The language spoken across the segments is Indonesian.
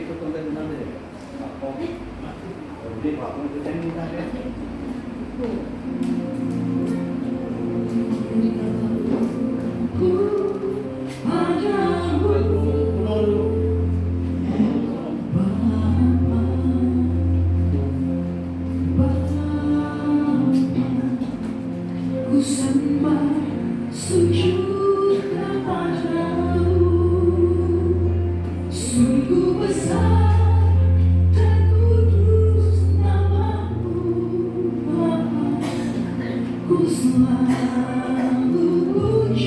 itu konten nanti deh. Aku, jadi aku itu cengeng nanti. Ku sembah sujud kepadamu, sungguh besar dan kudus namamu, Bapa. Ku selalu puji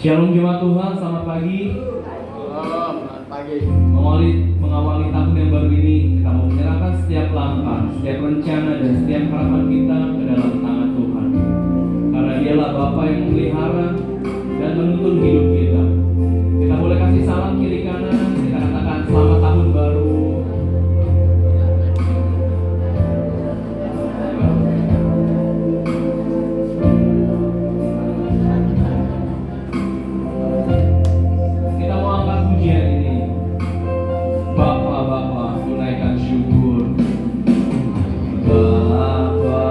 Shalom jemaat Tuhan, selamat pagi. Selamat pagi. Mengawali tahun yang baru ini, kita mau menyerahkan setiap langkah, setiap rencana, dan setiap harapan kita ke dalam tangan Tuhan. Karena Dialah Bapa yang memelihara dan menuntun hidup kita. Kita boleh kasih salam kiri kanan, kita katakan selamat tahun baru. Kita mau angkat pujian ini. Bapa, tunaikan syukur. Bapa,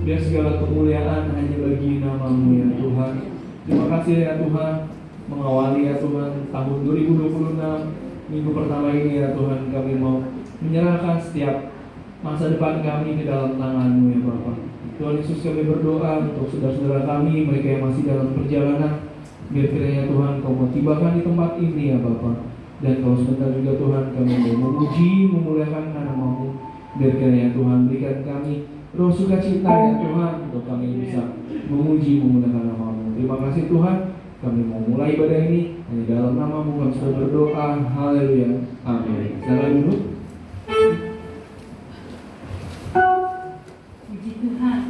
Biar segala kemuliaan hanya bagi nama-Mu ya Tuhan. Terima kasih ya Tuhan, mengawali ya Tuhan tahun 2026 minggu pertama ini ya Tuhan, kami mau menyerahkan setiap masa depan kami ke dalam tangan-Mu ya Bapa. Tuhan Yesus, kami berdoa untuk saudara-saudara kami, mereka yang masih dalam perjalanan, biar kiranya Tuhan Kau mau tibakan di tempat ini ya Bapa. Dan Kau sebentar juga Tuhan, kami mau memuji, memuliakan nama-Mu. Biar kiranya Tuhan berikan kami roh sukacita ya Tuhan, untuk kami bisa memuji, memuliakan nama-Mu. Terima kasih Tuhan, kami mau mulai ibadah ini hanya dalam nama-Mu kami sudah berdoa. Haleluya, amin. Salam dulu. Puji Tuhan.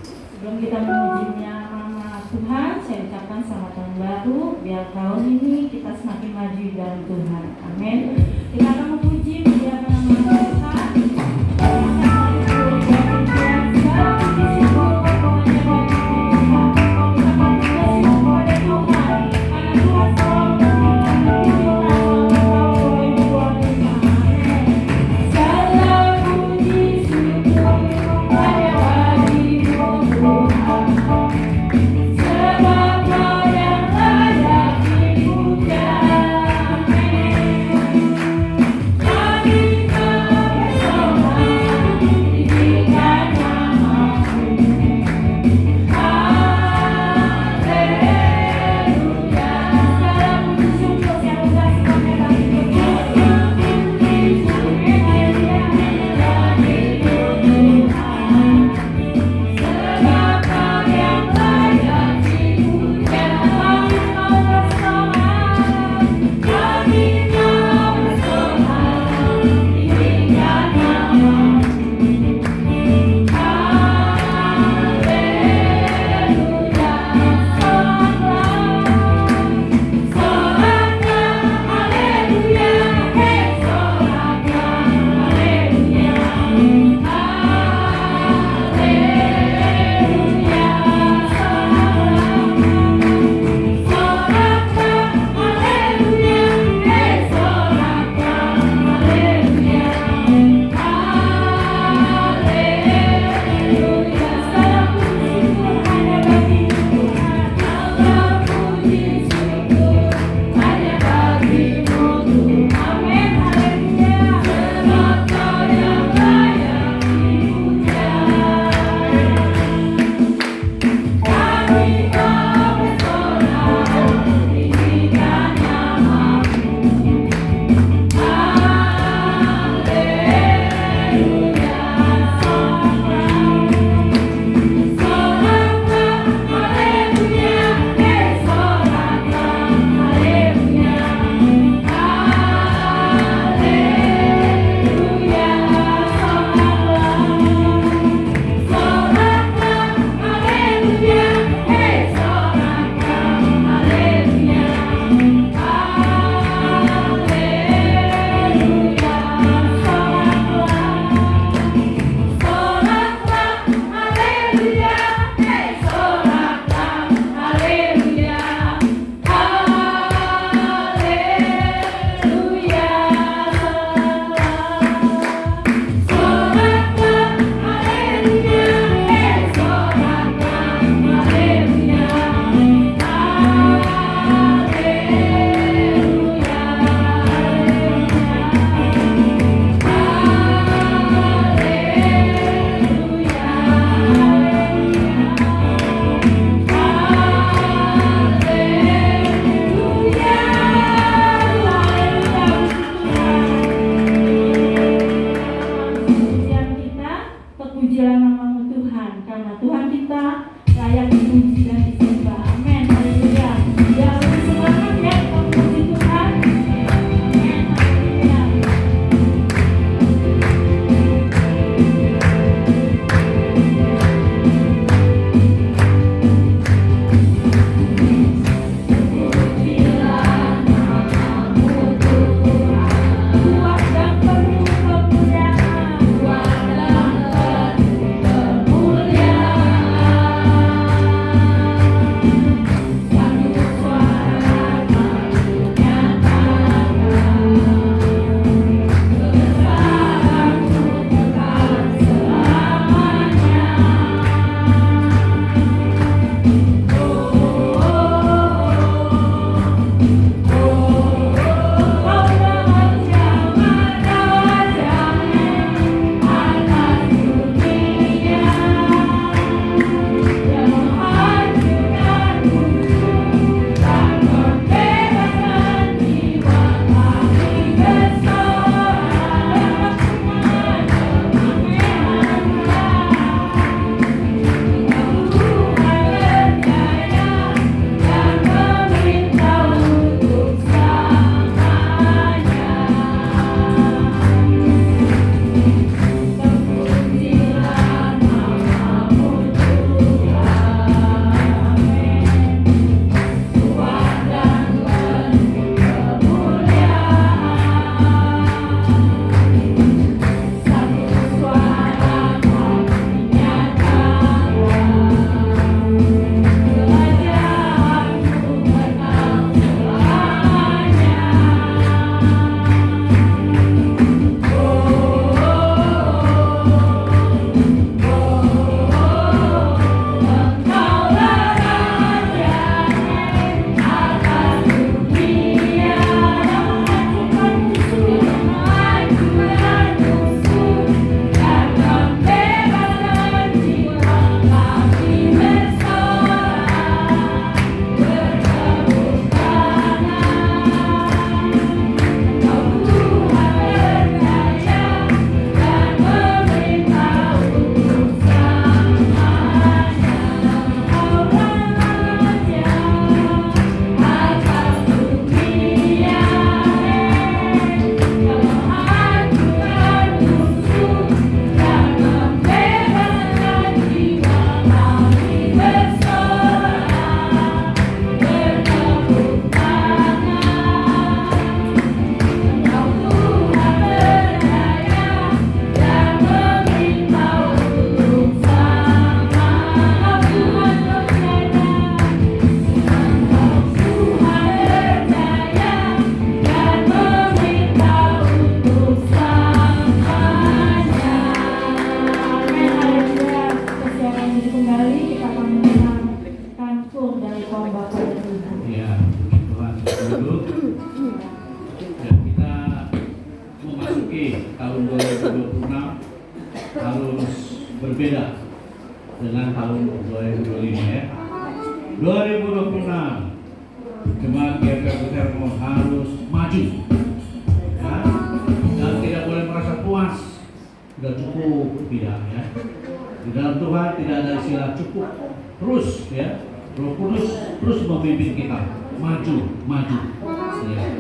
Sebelum kita memujinya nama Tuhan, saya ucapkan selamat tahun baru. Biar tahun ini kita semakin maju dalam Tuhan. Amin. Kita akan memuji, memuliakan nama Tuhan. Sebab Kau yang layak dipuja. berbeda dengan tahun 2025 ya. 2026 jemaat GPK Butermo harus maju ya, dan tidak boleh merasa puas sudah cukup, tidak ya. Di dalam Tuhan tidak ada istilah cukup, terus ya. Roh Kudus terus memimpin kita maju ya.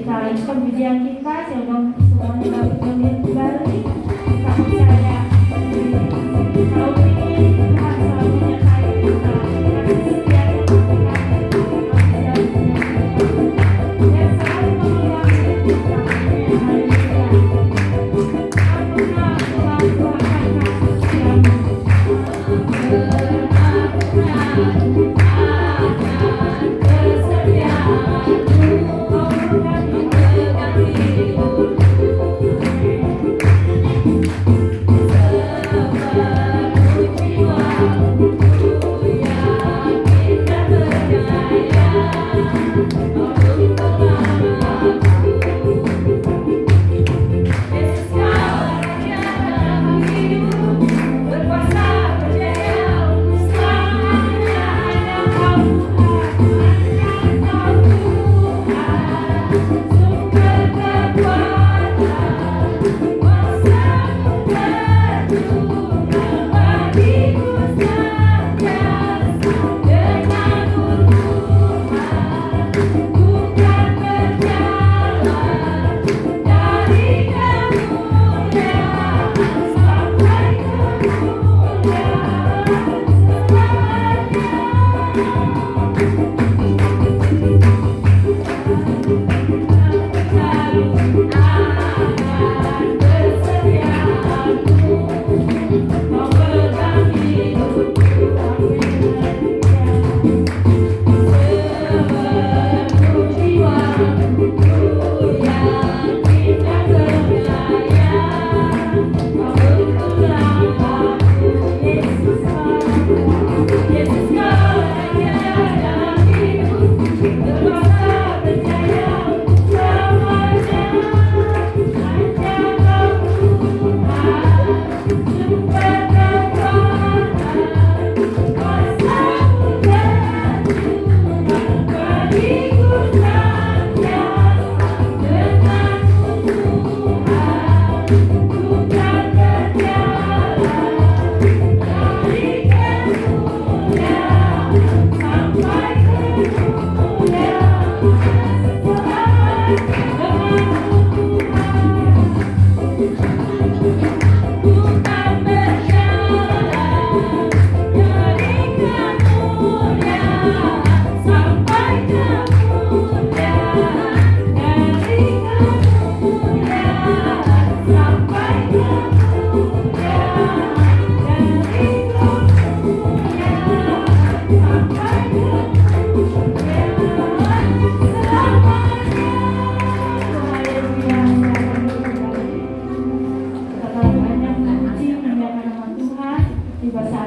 Kita lanjutkan pujian kita, silakan semuanya kalian kembali. Kita percaya tahun ini Tuhan selalu menyertai kita. Kasih setia dan selalu menolong kita. Haleluya. Ampunilah Tuhan kasih setiamu. Kesetiaanmu.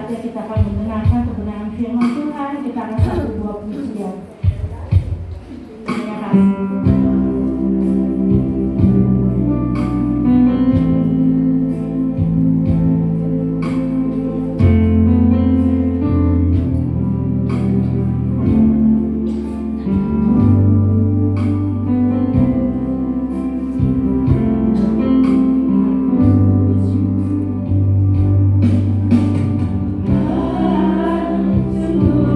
saatnya kita akan mendengarkan kebenaran firman Tuhan. Kita akan satu dua pujian. Terima kasih. Semua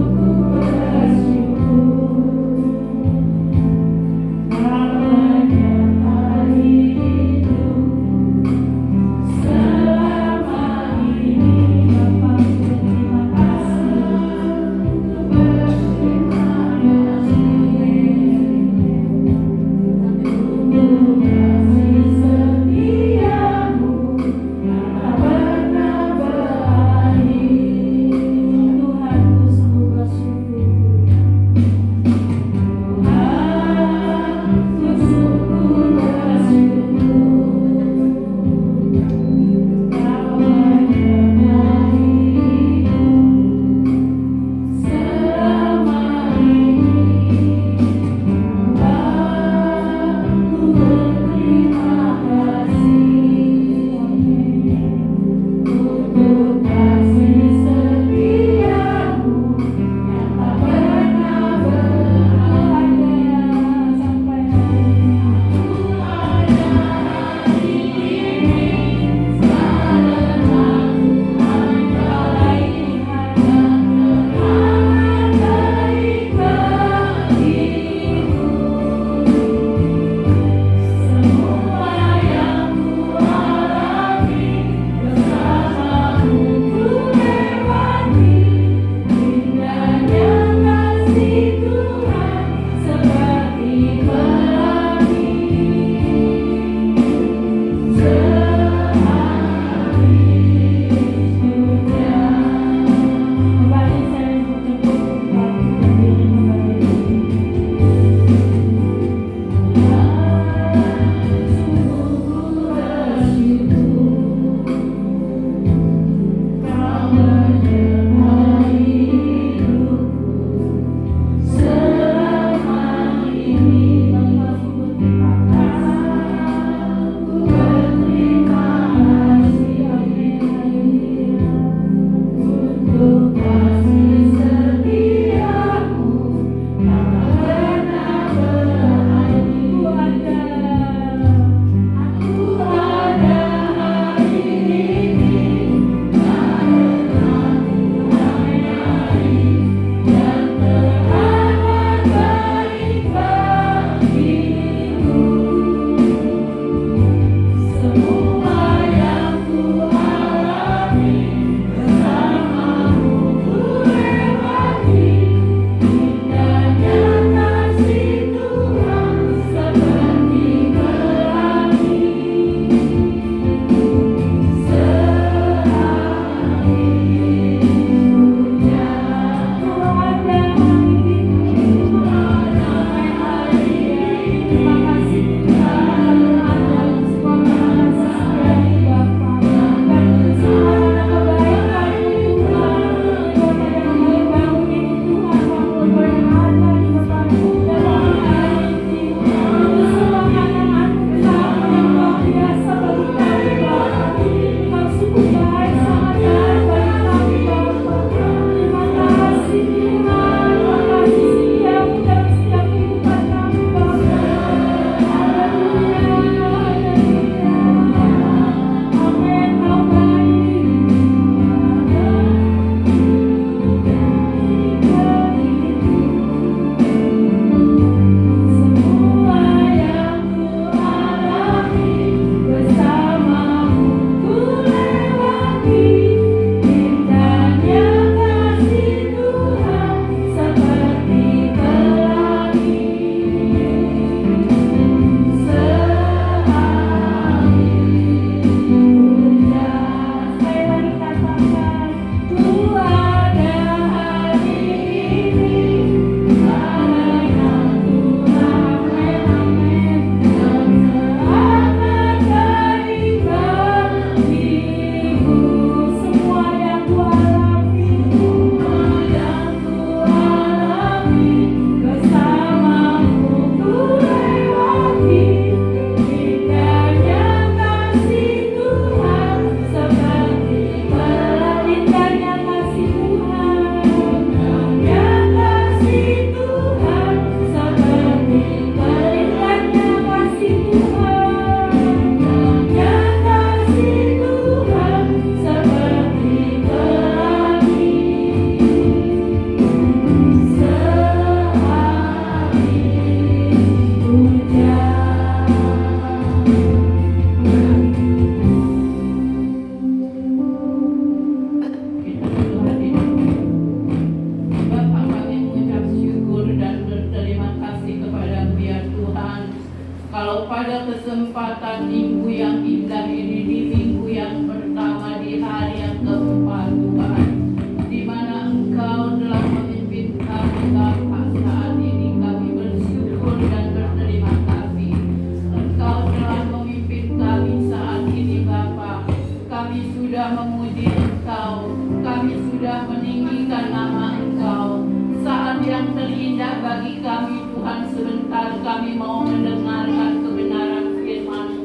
sudah memuji Engkau, kami sudah meninggikan nama Engkau. Saat yang terindah bagi kami Tuhan, sebentar kami mau mendengarkan kebenaran firman-Mu.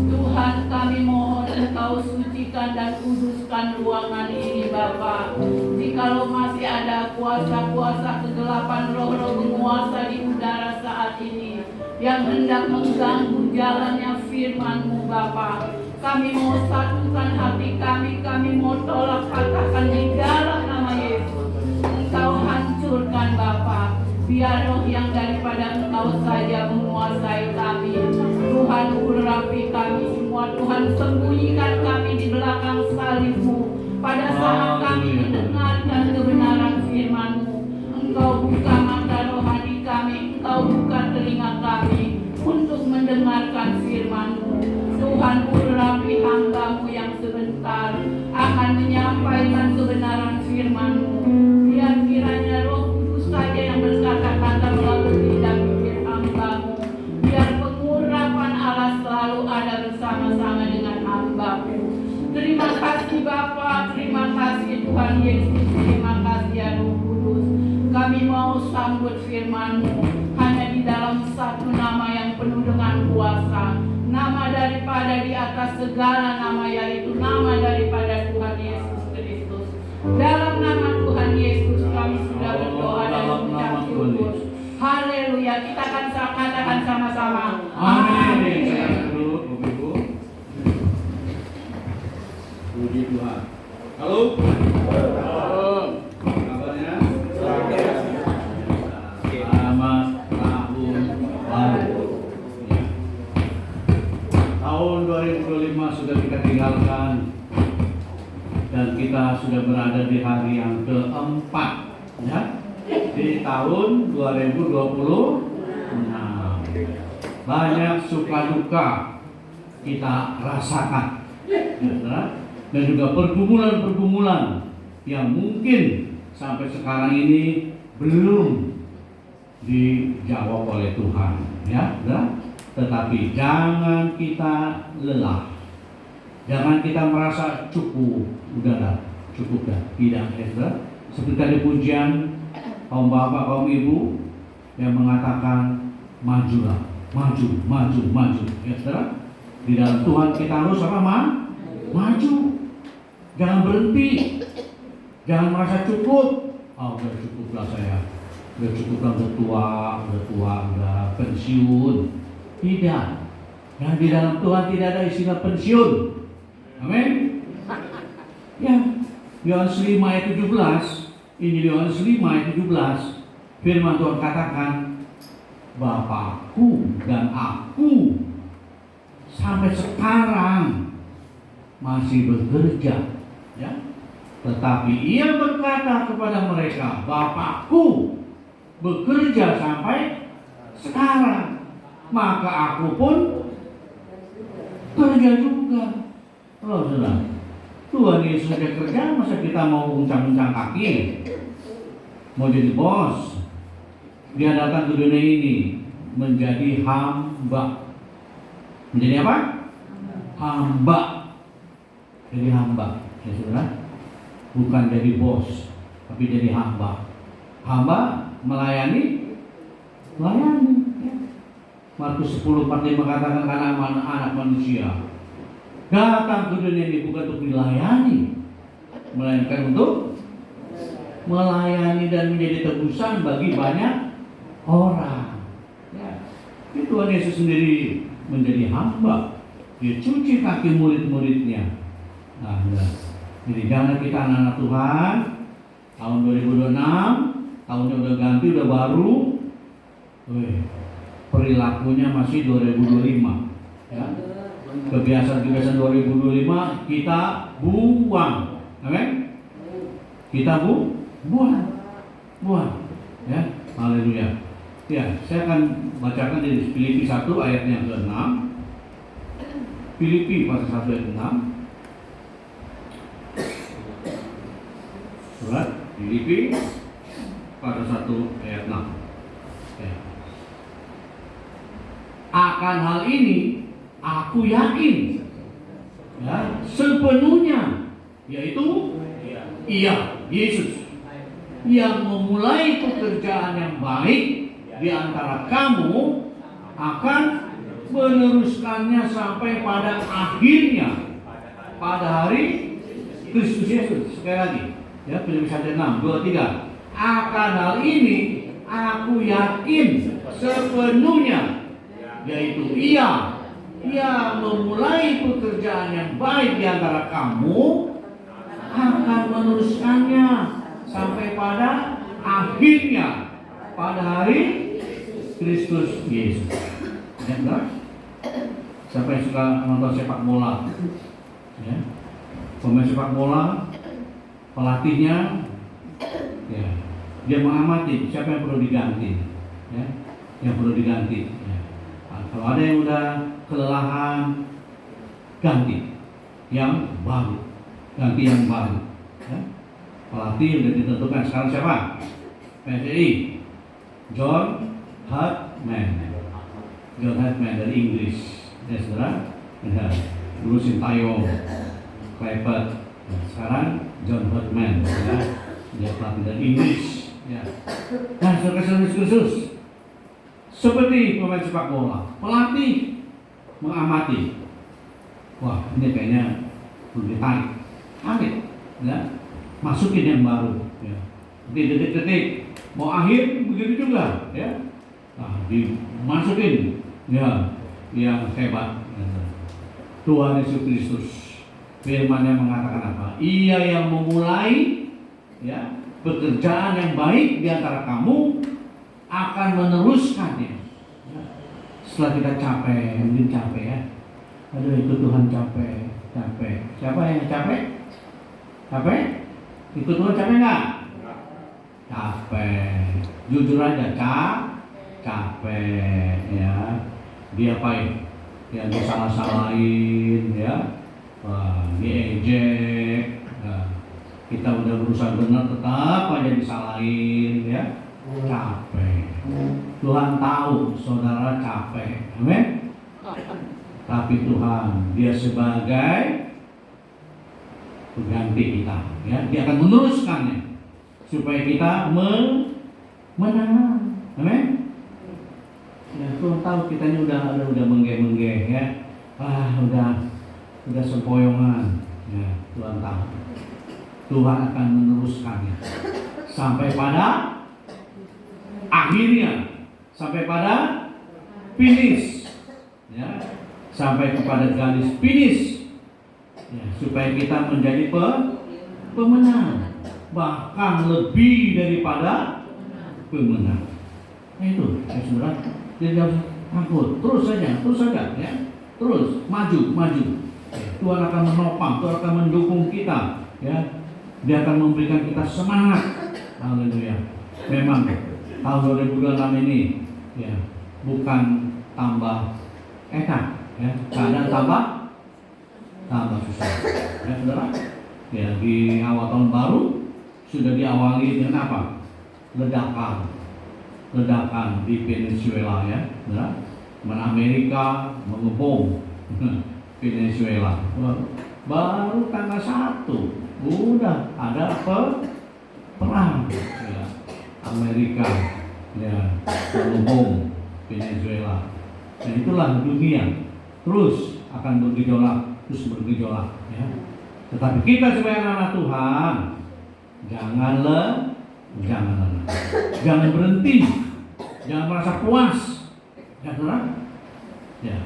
Tuhan, kami mohon Engkau sucikan dan kuduskan ruangan ini Bapa. Jikalau masih ada kuasa-kuasa kegelapan, roh-roh penguasa di udara saat ini yang hendak mengganggu jalannya firman-Mu Bapa, kami mau satukan hati kami mau tolak katakan di dalam nama Yesus. Engkau hancurkan Bapa, biar roh yang daripada Engkau saja menguasai kami. Tuhan, urapi kami semua. Tuhan, sembunyikan kami di belakang salib-Mu pada saat kami mendengarkan kebenaran firman-Mu. Engkau buka mata rohani kami, Engkau buka telinga kami untuk mendengarkan firman-Mu. Tuhan, urapi hamba-Mu yang sebentar akan menyampaikan kebenaran firman-Mu. Biar kiranya Roh Kudus saja yang berkata-kata melalui lidah bibir hamba-Mu. Biar pengurapan Allah selalu ada bersama-sama dengan hamba-Mu. Terima kasih Bapa, terima kasih Tuhan Yesus, terima kasih ya Roh Kudus. Kami mau sambut firman-Mu hanya di dalam satu nama yang penuh dengan kuasa. Nama daripada di atas segala nama, yaitu nama daripada Tuhan Yesus Kristus. Dalam nama Tuhan Yesus kami sudah berdoa dan mengucap syukur. Haleluya. Kita akan katakan sama-sama. Amin. Dulu, Ibu. Puji Tuhan. Halo. Kabarnya? Selamat tahun baru. Tahun 2025 sudah kita tinggalkan dan kita sudah berada di hari yang keempat, ya, di tahun 2026. Banyak suka duka kita rasakan, ya, dan juga pergumulan-pergumulan yang mungkin sampai sekarang ini belum dijawab oleh Tuhan, ya, tetapi jangan kita lelah, jangan kita merasa cukup, udahlah, cukup dah, tidak, ya. Seperti tadi pujian kaum bapak, kaum ibu yang mengatakan majulah, maju, ya saudara. Di dalam Tuhan kita harus apa? Maju, jangan berhenti, jangan merasa cukup. Oh, udah cukuplah saya, udah cukuplah, udah tua, udah pensiun. Tidak, ya, di dalam Tuhan tidak ada istilah pensiun. Amin. Ya, Yohanes 5 ayat 17, Injil Yohanes 5 ayat 17, firman Tuhan katakan, Bapakku dan aku sampai sekarang masih bekerja, ya. Tetapi ia berkata kepada mereka, Bapakku bekerja sampai sekarang, maka aku pun kerja juga. Oh, saudara, Tuhan Yesus sudah kerja, masa kita mau uncang-uncang kaki, mau jadi bos? Dia datang ke dunia ini menjadi hamba. Menjadi apa? Hamba. Jadi hamba, ya saudara. Bukan jadi bos, tapi jadi hamba. Hamba melayani. Ya. Markus 10:45 katakan, karena anak manusia datang ke dunia ini bukan untuk dilayani, melainkan untuk melayani dan menjadi tebusan bagi banyak orang. Ya. Tuhan Yesus sendiri menjadi hamba, dia cuci kaki murid-muridnya. Nah, ya. Jadi jangan kita anak-anak Tuhan, tahun 2026, tahunnya udah ganti, udah baru, perilakunya masih 2025, ya. Kebiasaan-kebiasaan 2025 kita buang, amin. Kita buang, ya. Haleluya. Ya, saya akan bacakan dari Filipi 1 ayatnya ke-6. Filipi pasal 1 ayat 6. Surat Filipi pasal 1 ayat 6. Ya. Akan hal ini aku yakin, ya, sepenuhnya, yaitu Ia, Yesus, yang memulai pekerjaan yang baik di antara kamu akan meneruskannya sampai pada akhirnya, pada hari Kristus Yesus. Sekali lagi, ya, Filipi 1:6, 2-3. Akan hal ini aku yakin sepenuhnya, yaitu Ia yang memulai pekerjaan yang baik di antara kamu akan meneruskannya sampai pada akhirnya, pada hari Kristus Yesus. Ya, benar? Siapa yang suka nonton sepak bola? Ya. Pemain sepak bola, pelatihnya, ya, dia mengamati siapa yang perlu diganti, ya, yang perlu diganti. Ya. Nah, kalau ada yang udah kelelahan, ganti yang baru, ganti yang baru. Ya. Pelatih udah ditentukan sekarang siapa? PSI, John Hartman. John Hartman dari Inggris, ya saudara. Ya. Dulu Sintayong, Clifford. Nah, sekarang John Hartman, ya. Dia pelatih dari Inggris. Ya. Nah, saudara-saudara khusus, seperti pemain sepak bola, pelatih mengamati. Wah, ini kayaknya perlu ditarik, tarik, ya. Masukin yang baru. Ya. Detik-detik mau akhir begitu juga, ya. Nah, dimasukin, ya, yang hebat. Tuhan Yesus Kristus, firman-Nya mengatakan apa? Ia yang memulai, ya, pekerjaan yang baik di antara kamu akan meneruskannya. Ya. Setelah kita capek, mungkin capek, ya. Aduh, itu Tuhan capek. Siapa yang capek? Capek? Ikut Tuhan capek nggak? Capek. Jujur aja, capek, ya. Diapain? Ya, disalah-salahin, ya. Wah, diejek. Nah, kita udah berusaha benar, tetap aja disalahin, ya. Capek. Tuhan tahu saudara capek, amin. Tapi Tuhan, Dia sebagai pengganti kita, ya, Dia akan meneruskannya supaya kita menang, amin. Ya, Tuhan tahu kita ini udah menggeh-menggeh, ya, udah sempoyongan, ya. Tuhan tahu, Tuhan akan meneruskannya sampai pada akhirnya, sampai pada finish, ya, sampai kepada garis finish, ya, supaya kita menjadi pemenang, bahkan lebih daripada pemenang. Nah, itu, ya, saudara, jadi harus takut, terus saja, ya, terus maju. Tuhan akan menopang, Tuhan akan mendukung kita, ya, Dia akan memberikan kita semangat. Haleluya. Memang tahun 2026 ini, ya, bukan tambah enak, ya, keadaan tambah susah, ya, saudara. Ya, di awal tahun baru sudah diawali dengan apa? Ledakan di Venezuela, ya, saudara. Amerika mengebom Venezuela. Baru tanggal 1 udah ada perang, ya. Amerika, ya, mengebom Venezuela. Dan itulah dunia terus akan bergejolak, ya. Tetapi kita sebagai anak Tuhan, jangan berhenti, jangan merasa puas, ya, saudara. Ya,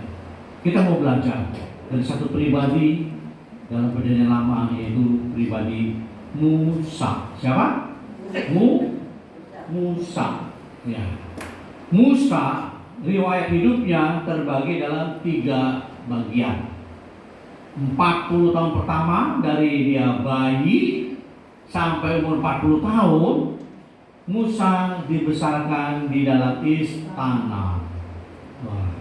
kita mau belajar dari satu pribadi dalam perjanjian lama, yaitu pribadi Musa. Siapa? Musa. Ya. Musa, riwayat hidupnya terbagi dalam 3 bagian. 40 tahun pertama dari dia bayi sampai umur 40 tahun, Musa dibesarkan di dalam istana. Wah,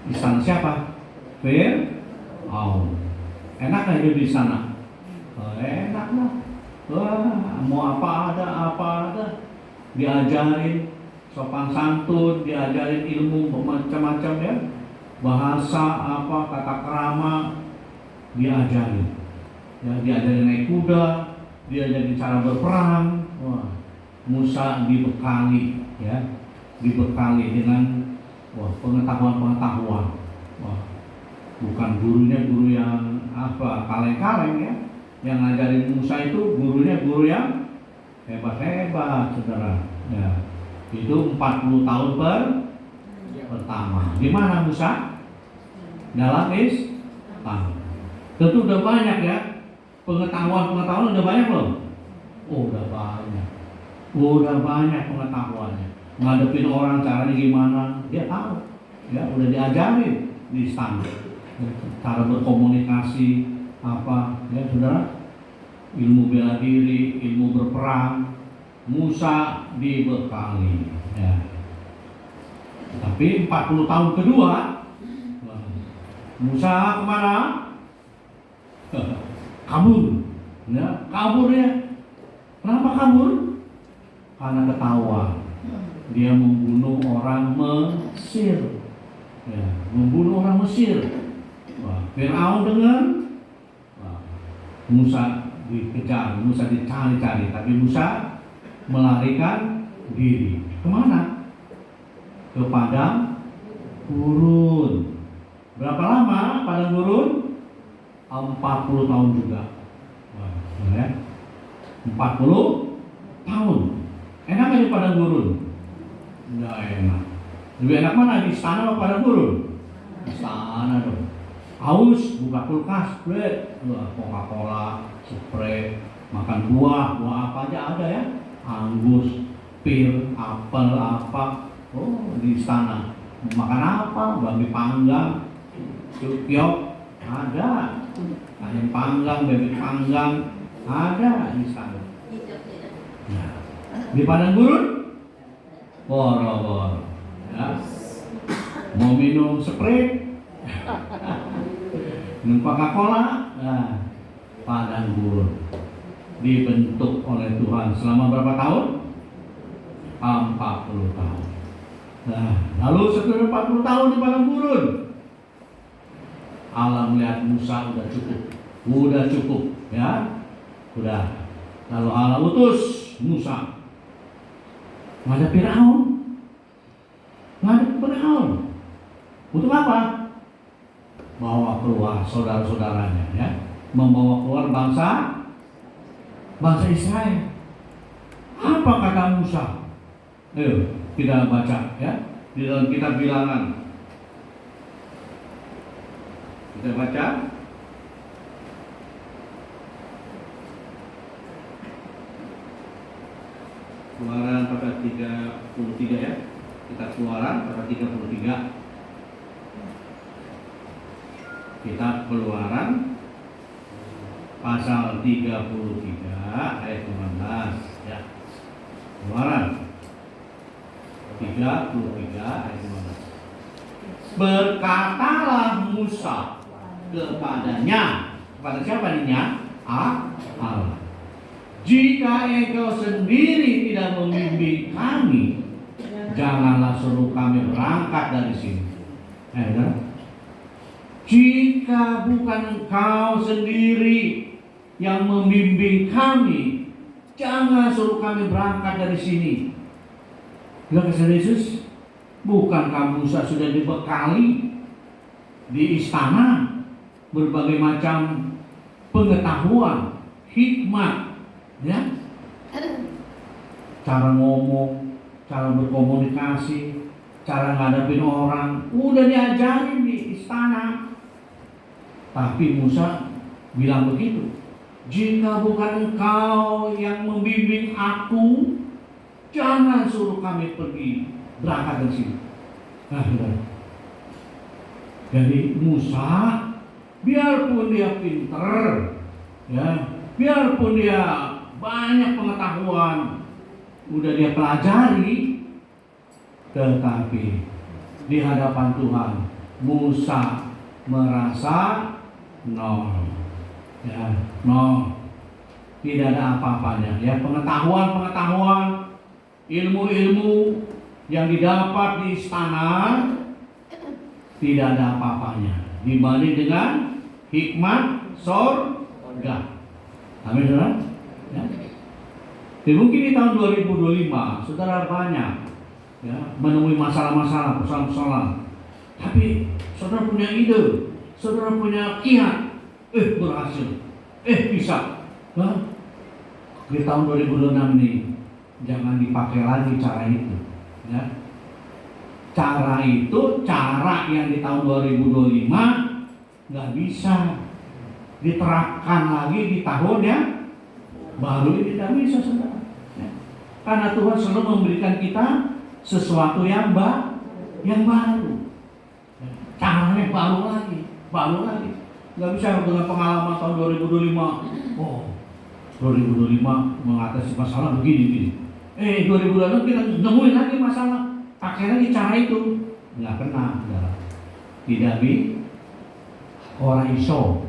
istana siapa? Fir'aun. Enak nggak hidup di sana? Enak lah. Wah, mau apa ada. Diajarin sopan santun, diajarin ilmu macam-macam, ya. Bahasa apa, kata kerama diajarin. ya, diajarin naik kuda, diajarin cara berperang. Wah, Musa dibekali, ya, dibekali dengan pengetahuan-pengetahuan. Wah, bukan gurunya guru yang kaleng-kaleng ya. Yang ngajarin Musa itu gurunya guru yang hebat-hebat, saudara. Ya, itu 40 tahun pertama. Di mana Musa? Dalam istana. Tentu udah banyak ya. Pengetahuan udah banyak loh. Oh, udah banyak. Udah banyak pengetahuannya. Ngadepin orang caranya gimana, dia tahu. Ya, udah diajarin di istana. Cara berkomunikasi apa, ya saudara? Ilmu bela diri, ilmu berperang. Musa dibekali. Ya. Tapi 40 tahun kedua, Musa kemana? Kabur. Ya, kabur ya. Kenapa kabur? Karena ketahuan dia membunuh orang Mesir. Ya, membunuh orang Mesir. Firaun dengar, Musa dikejar, Musa dicari-cari, tapi Musa melarikan diri. Kemana? Ke padang gurun. Berapa lama padang gurun? 40 tahun juga. Ya. 40 tahun. Enak aja padang gurun? Nggak enak. Lebih enak mana, di istana atau padang gurun? Di istana dong. Haus, buka kulkas, Coca-Cola, Sprite, makan buah apa aja ada ya. Anggur, pir, apel, apa. Oh, di istana. Mau makan apa? Babi panggang, cukyok, ada. Ayam panggang, bebek panggang, ada di istana. Nah, di padang gurun, boro-boro. Ya. Mau minum Sprite, minum Coca-Cola, nah, padang gurun. Dibentuk oleh Tuhan selama berapa tahun? 40 tahun. Nah, lalu setelah 40 tahun di padang gurun, Allah melihat Musa udah cukup, ya, udah. Lalu Allah utus Musa ngadep Firaun. Untuk apa? Bawa keluar saudara-saudaranya, ya, membawa keluar bangsa Israel. Apa kata Musa? Ayo kita baca ya di dalam kitab Bilangan. Kita baca Keluaran pasal 33 ya. Kita Keluaran pasal 33. Kitab Keluaran pasal 33 ayat 15 ya. Keluaran 33 ayat 15. Berkatalah Musa kepadanya, kepada siapa ini? Allah. Jika engkau sendiri tidak membimbing kami, janganlah suruh kami berangkat dari sini. Jika bukan engkau sendiri yang membimbing kami, jangan suruh kami berangkat dari sini. Bilang ke Yesus, bukankah Musa sudah dibekali di istana berbagai macam pengetahuan, hikmat, ya, cara ngomong, cara berkomunikasi, cara ngadepin orang, udah diajarin di istana. Tapi Musa bilang begitu, jika bukan engkau yang membimbing aku, jangan suruh kami pergi berangkat dari sini. Jadi Musa, biarpun dia pinter, ya, biarpun dia banyak pengetahuan, udah dia pelajari, tetapi di hadapan Tuhan Musa merasa nol, ya, nol, tidak ada apa-apanya. Ya, pengetahuan, ilmu-ilmu yang didapat di istana tidak ada apa-apanya dibanding dengan hikmat Enggak. Amin, saudara. Ya. Jadi mungkin di tahun 2025 saudara banyak ya, menemui masalah-masalah, persoalan-persoalan. Tapi saudara punya ide, saudara punya kiat, berhasil, bisa. Nah, di tahun 2026 nih jangan dipakai lagi cara itu. Ya. Cara itu, cara yang di tahun 2025 nggak bisa diterapkan lagi di tahun yang baru ini, tidak bisa, saudara. Ya. Karena Tuhan selalu memberikan kita sesuatu yang baru. Ya. Caranya baru lagi. Nggak bisa dengan pengalaman tahun 2025. Oh, 2025 mengatasi masalah begini. 2026 kita nemuin lagi masalah, pakai lagi cara itu, nggak kena, saudara. Tidak bi, orang iso.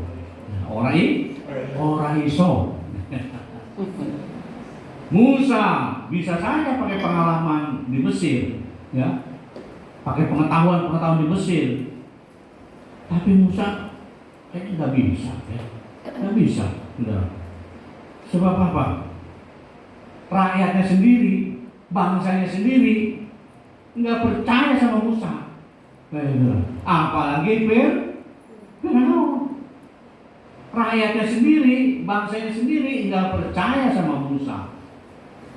Orang iso. Musa bisa saja pakai pengalaman di Mesir, ya, pakai pengetahuan di Mesir. Tapi Musa kayaknya nggak bisa, ya, nggak bisa, saudara. Sebab apa? Rakyatnya sendiri, bangsanya sendiri nggak percaya sama Musa. Apalagi Firaun. Rakyatnya sendiri, bangsanya sendiri nggak percaya sama Musa.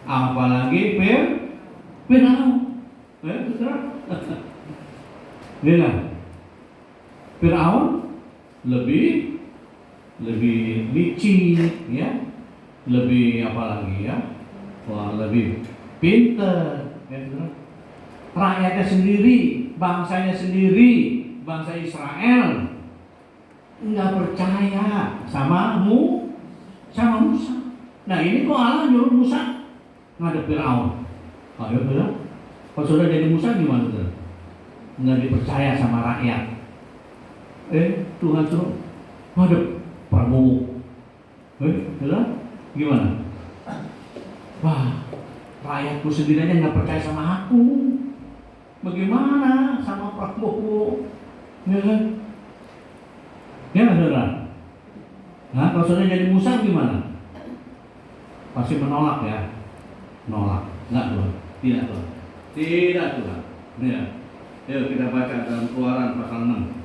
Apalagi Firaun. Firaun lebih licik, ya, lebih apa lagi ya? Wah, lebih pinter, ya, rakyatnya sendiri, bangsanya sendiri, bangsa Israel nggak percaya sama Musa. Nah ini kok Allah nyuruh Musa ngadep Firaun. Ayo bilang, kalau sudah jadi Musa gimana tuh? Nggak dipercaya sama rakyat. Tuhan suruh ngadep Prabowo. Bilang gimana? Wah, rakyatku sendiri aja nggak percaya sama aku. Bagaimana sama Prabowo? Ya kan? Ya saudara. Nah, kalau sudah jadi Musa gimana? Pasti menolak ya. Nolak. Enggak Tuhan. Tidak Tuhan. Tidak Tuhan. Ya. Yuk kita baca dalam Keluaran pasal 6.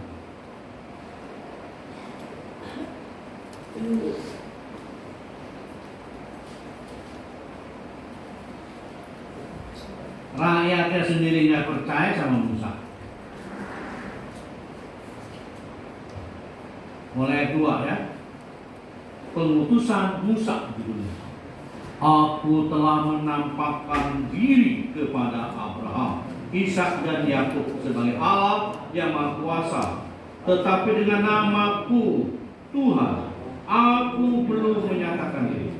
Rakyatnya sendiri nggak percaya sama Musa. Mulai 2 ya. Pengutusan Musa judulnya. Aku telah menampakkan diri kepada Abraham, Ishak dan Yakub sebagai Allah yang Maha Kuasa. Tetapi dengan namaku Tuhan, aku belum menyatakan diri.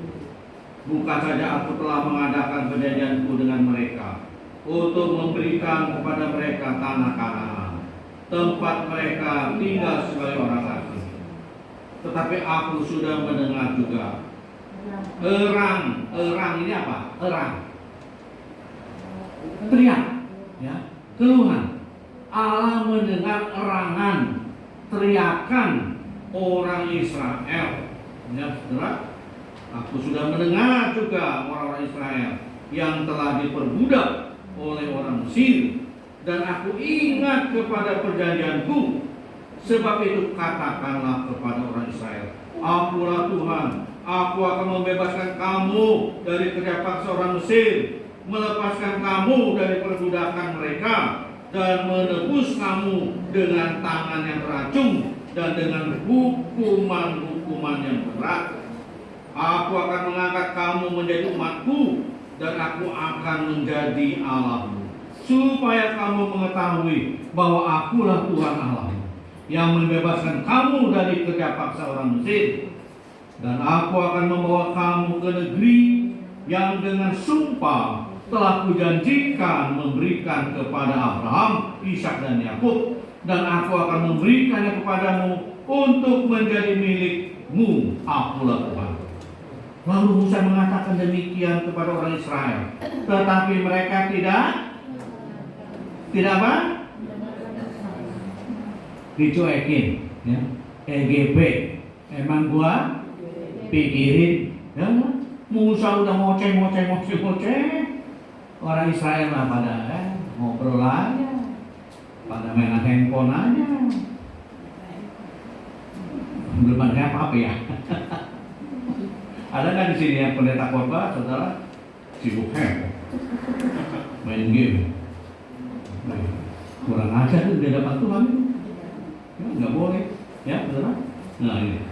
Bukan saja aku telah mengadakan perjanjianku dengan mereka untuk memberikan kepada mereka tanah Kanaan, tempat mereka tinggal sebagai orang asing. Tetapi aku sudah mendengar juga erang ini apa? Erang, teriak, ya, keluhan. Allah mendengar erangan, teriakan orang Israel. Ya, saudara, aku sudah mendengar juga orang-orang Israel yang telah diperbudak oleh orang Mesir, dan aku ingat kepada perjanjianku. Sebab itu katakanlah kepada orang Israel, akulah Tuhan, aku akan membebaskan kamu dari kerja paksa orang Mesir, melepaskan kamu dari perbudakan mereka, dan menebus kamu dengan tangan yang beracun dan dengan hukuman-hukuman yang berat. Aku akan mengangkat kamu menjadi umatku, dan aku akan menjadi Allahmu, supaya kamu mengetahui bahwa akulah Tuhan Allahmu yang membebaskan kamu dari kerja paksa orang Mesir. Dan aku akan membawa kamu ke negeri yang dengan sumpah telah kujanjikan memberikan kepada Abraham, Ishak dan Yakub, dan aku akan memberikannya kepadamu untuk menjadi milikmu. Akulah Tuhan. Lalu Musa mengatakan demikian kepada orang Israel, tetapi mereka tidak apa? Dicuekin, ya. EGP, emang gua pikirin, ya. Musa udah ngoceh. Orang Israel lah pada ngobrol aja, pada mainan handphone aja. Belum ada apa-apa ya. Ada nggak di sini yang pendeta khotbah, saudara? Sibuk main game. Kurang ajar tuh di hadapan Tuhan itu. Ya, nggak boleh, ya, saudara. Nah ini.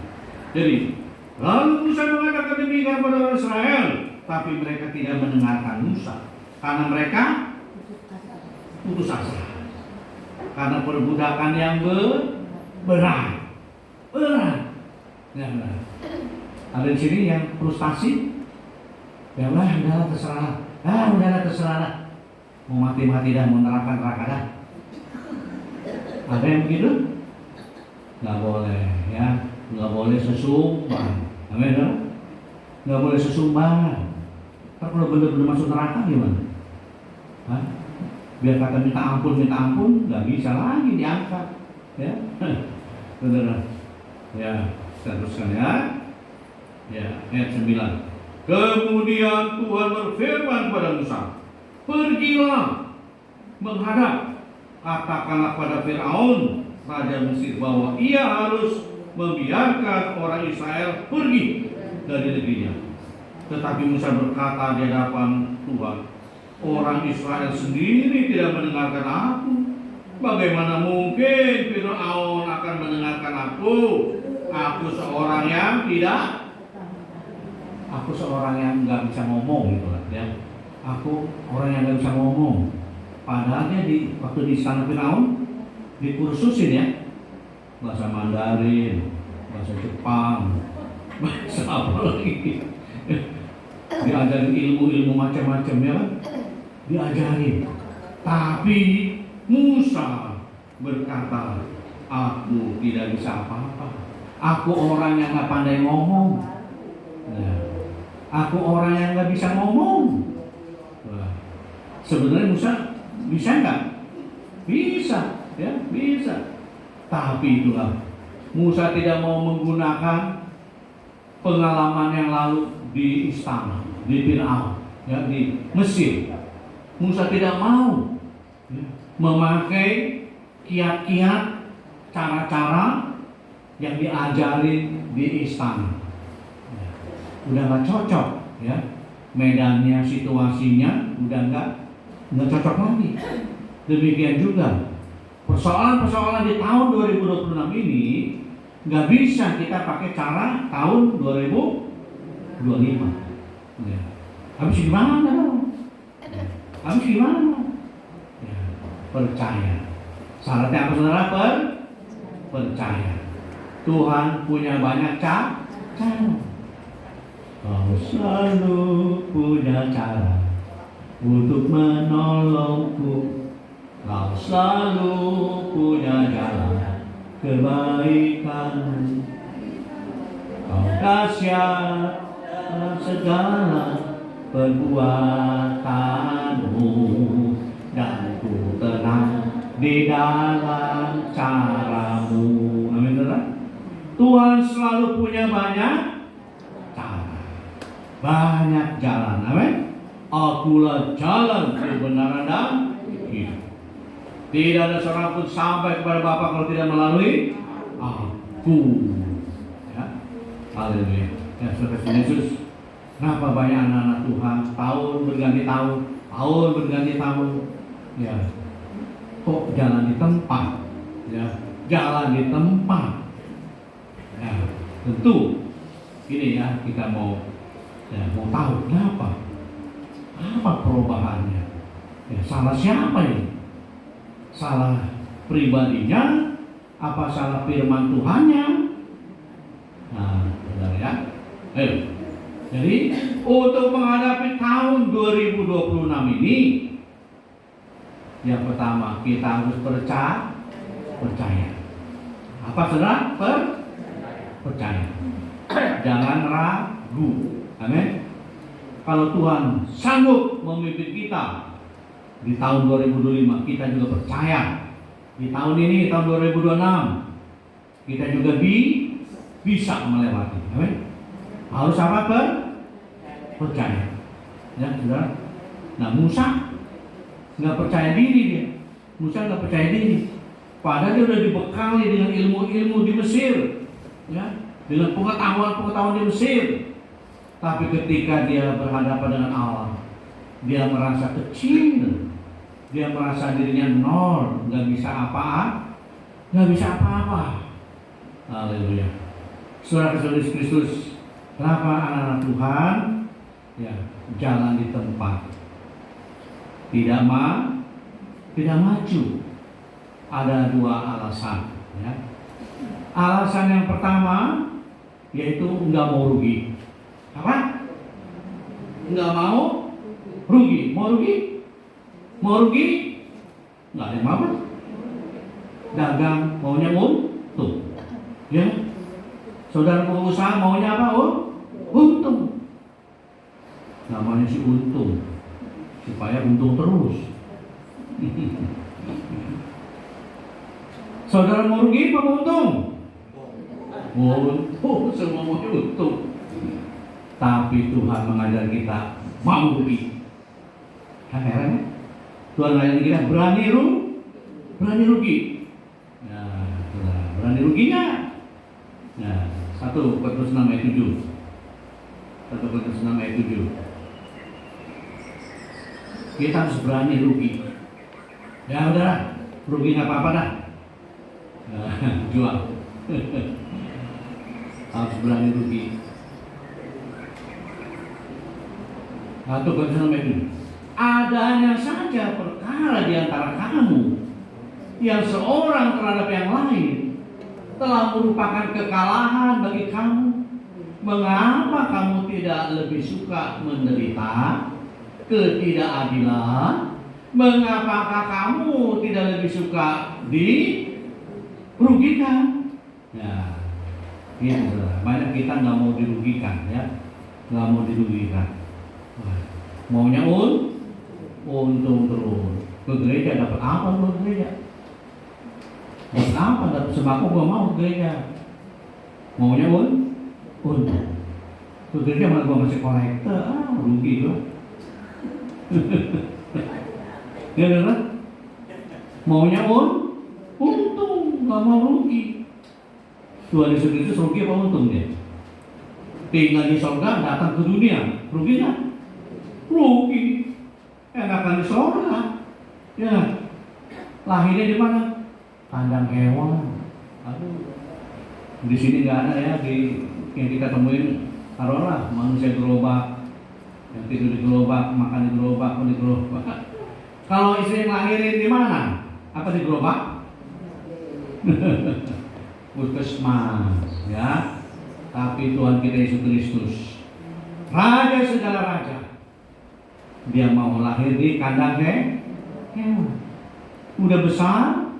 Jadi, lalu Musa mengatakan demikian kepada orang Israel, tapi mereka tidak mendengarkan Musa, karena mereka putus asa, karena perbudakan yang berat. Ya, benar. Ada di sini yang frustasi, ya udahlah terserah. Mau mati dah, mau neraka dah. Ada yang begitu? Nggak boleh, ya. Nggak boleh sesumbar. Amin, ya? Nggak boleh sesumbar. Kalau benar-benar masuk neraka gimana? Hah? Biar kata minta ampun, nggak bisa lagi diangkat, ya. Saudara, ya, kita teruskan ya. Ya, ayat 9. Kemudian Tuhan berfirman kepada Musa, pergilah menghadap, katakanlah pada Firaun raja Mesir bahwa ia harus membiarkan orang Israel pergi dari negerinya. Tetapi Musa berkata di hadapan Tuhan, orang Israel sendiri tidak mendengarkan aku. Bagaimana mungkin Firaun akan mendengarkan aku? Aku seorang yang nggak bisa ngomong gitu lah, ya. Aku orang yang nggak bisa ngomong. Padahal dia waktu di istana Firaun dikursusin, ya, bahasa Mandarin, bahasa Jepang, bahasa apa lagi, diajarin ilmu macam-macam, ya kan? Diajarin. Tapi Musa berkata, aku tidak bisa apa-apa. Aku orang yang nggak pandai ngomong. Nah, aku orang yang nggak bisa ngomong. Nah, sebenarnya Musa bisa nggak? Bisa, ya, bisa. Tapi itulah, Musa tidak mau menggunakan pengalaman yang lalu di istana, di Firaun, ya, di Mesir. Musa tidak mau, ya, memakai kiat-kiat, cara-cara yang diajarin di istana. Ya, udah nggak cocok, ya, medannya, situasinya udah nggak cocok lagi. Demikian juga persoalan-persoalan di tahun 2026 ini nggak bisa kita pakai cara tahun 2025. Ya. Habis gimana dong? Habis gimana? Ya, percaya. Syaratnya apa, saudara? Percaya. Tuhan punya banyak cara. Kau selalu punya cara untuk menolongku. Kau selalu punya jalan kebaikan. Kau dahsyat dalam segala perbuatanmu, dan ku tenang di dalam caramu. Amin, saudara. Tuhan selalu punya banyak cara, banyak jalan. Amin. Akulah jalan, kebenaran dan hidup. Tidak ada seorang pun sampai kepada Bapa kalau tidak melalui aku. Ya, haleluya. Ya, saudara Yesus. Kenapa banyak anak-anak Tuhan tahun berganti tahun, ya, kok jalan di tempat, ya, jalan di tempat. Ya, tentu ini, ya, kita mau tahu kenapa, apa perubahannya. Ya, salah siapa ini? Salah pribadinya, apa salah firman Tuhannya? Nah, saudara, ya. Ayo. Jadi untuk menghadapi tahun 2026 ini, yang pertama kita harus percaya. Apa, saudara? Percaya. Jangan ragu. Amin. Kalau Tuhan sanggup memimpin kita di tahun 2025, kita juga percaya di tahun ini, tahun 2026, kita juga bisa melewati. Amin. Harus apa? Percaya. Ya, saudara. Nah, Musa nggak percaya diri dia. Musa nggak percaya diri. Padahal dia udah dibekali dengan ilmu-ilmu di Mesir, ya, dengan pengetahuan-pengetahuan di Mesir. Tapi ketika dia berhadapan dengan Allah, dia merasa kecil, dia merasa dirinya nol, nggak bisa apa-apa. Haleluya. Saudara-saudara Kristus, kenapa anak-anak Tuhan ya jalan di tempat, tidak maju? Ada dua alasan. Ya. Alasan yang pertama yaitu nggak mau rugi. Apa? Nggak mau rugi. Mau rugi? Nggak ada yang mau. Dagang maunya untung. Ya. Saudara pengusaha maunya apa? Untung. Namanya si untung, supaya untung terus. Saudara mau rugi apa mau untung? Mau untung, semua mau untung. Tapi Tuhan mengajar kita mau rugi. Heran ya? Tuhan mengajar kita berani rugi. Nah, berani ruginya. Nah, 1 Petrus 6 ayat 7. 1 Petrus 6 ayat 7. Kita harus berani rugi. Ya udah, rugi nggak apa-apa dah. Jual. Harus berani rugi. 1 Petrus 6 ayat 7. Adanya saja perkara di antara kamu yang seorang terhadap yang lain telah merupakan kekalahan bagi kamu. Mengapa kamu tidak lebih suka menderita ketidakadilan? Mengapakah kamu tidak lebih suka dirugikan? Ya, iya saudara. Banyak kita nggak mau dirugikan, ya, nggak mau dirugikan. Maunya untung terus. Ke gereja dapat apa ke gereja? Dapat apa? Dapat sembako gak mau ke gereja. Maunya untung. Ke gereja malah gua masih kolektor, rugi gua. Ya kan? Maunya untung, gak mau rugi. Tuhan Yesus Kristus rugi apa untung dia? Tinggal di sorga, datang ke dunia, rugi gak? Rugi. Enakan di sorga. Ya. Lahirnya di mana? Kandang hewan. Aduh. Di sini nggak ada ya, yang kita temuin taruhlah manusia gerobak, yang tidur di gerobak, makan di gerobak. Kalau istri yang lahirin di mana? Apa di gerobak? Puskesmas, ya. Tapi Tuhan kita Yesus Kristus, Raja segala raja, dia mau lahir di kandang hewan. Udah besar,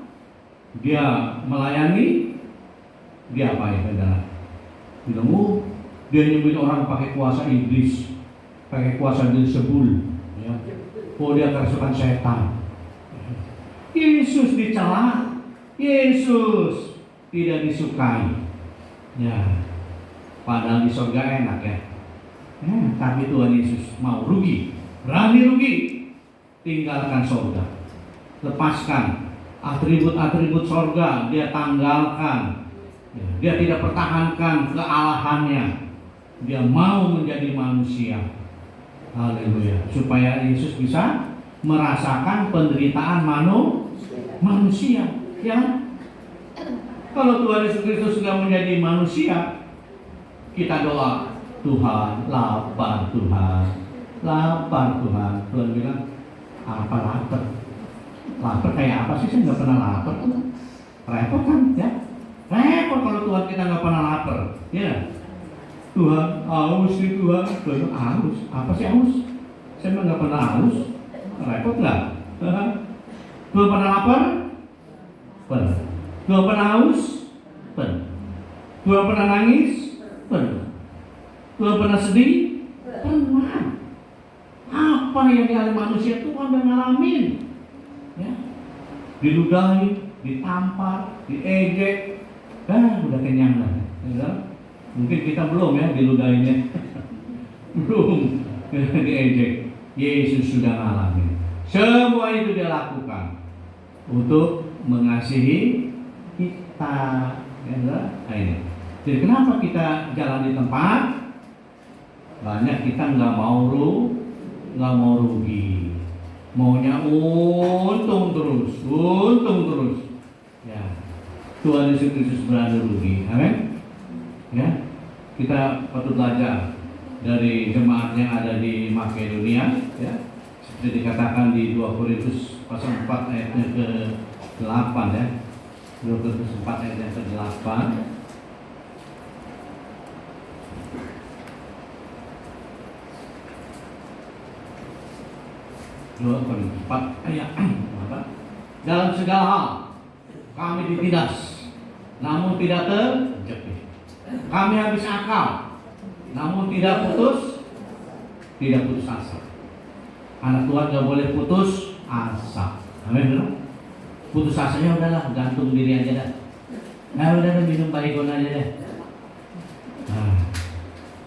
dia melayani, dia apa ya saudara? Bilang, dia nyembuhin orang pakai kuasa iblis, pakai kuasa Beelzebul, ya. Dia kerasukan setan. Yesus dicela, Yesus tidak disukai, ya. Padahal di surga enak ya. Tapi Tuhan Yesus mau rugi, berani rugi, tinggalkan surga, lepaskan atribut-atribut surga, dia tanggalkan. Dia tidak pertahankan kealahannya. Dia mau menjadi manusia. Haleluya. Supaya Yesus bisa merasakan penderitaan manusia. Ya. Kalau Tuhan Yesus Kristus sudah menjadi manusia, kita doa, Tuhan, lapar Tuhan. Lapar Tuhan. Tuhan bilang, apa lapar? Lapar kayak apa sih? Saya nggak pernah lapar. Repot kan? Ya. Repot kalau Tuhan kita nggak pernah lapar, ya. Tuhan haus nih Tuhan, haus. Apa sih haus? Saya nggak pernah haus. Repot nggak? Tuhan pernah lapar? Pernah. Tuhan pernah haus? Pernah. Tuhan pernah nangis? Pernah. Tuhan pernah sedih? Pernah. Apa yang dialami manusia Tuhan udah ngalamin, ya. Diludahi, ditampar, diejek. Udah kenyang lah, ya. Mungkin kita belum ya diludahinnya. Belum diejek. Yesus sudah ngalamin. Semua itu dia lakukan untuk mengasihi kita. Ya, nah ini. Jadi kenapa kita jalan di tempat? Banyak kita nggak mau rugi. Maunya untung terus. Ya, Tuhan Yesus Kristus berada rugi. Amin. Ya, kita patut belajar dari jemaat yang ada di Makedonia. Ya, seperti dikatakan di 2 Korintus pasal 4 ayatnya ke-8 ya. 2 Korintus 4 ayatnya ke-8. 2 Korintus 4 ayat apa? Dalam segala hal kami ditindas, namun tidak terjepit. Kami habis akal, namun tidak putus asa. Anak Tuhan gak boleh putus asa. Amin, benar? Putus asanya udahlah, gantung diri aja dah. Nah udah minum baygon aja deh. Nah,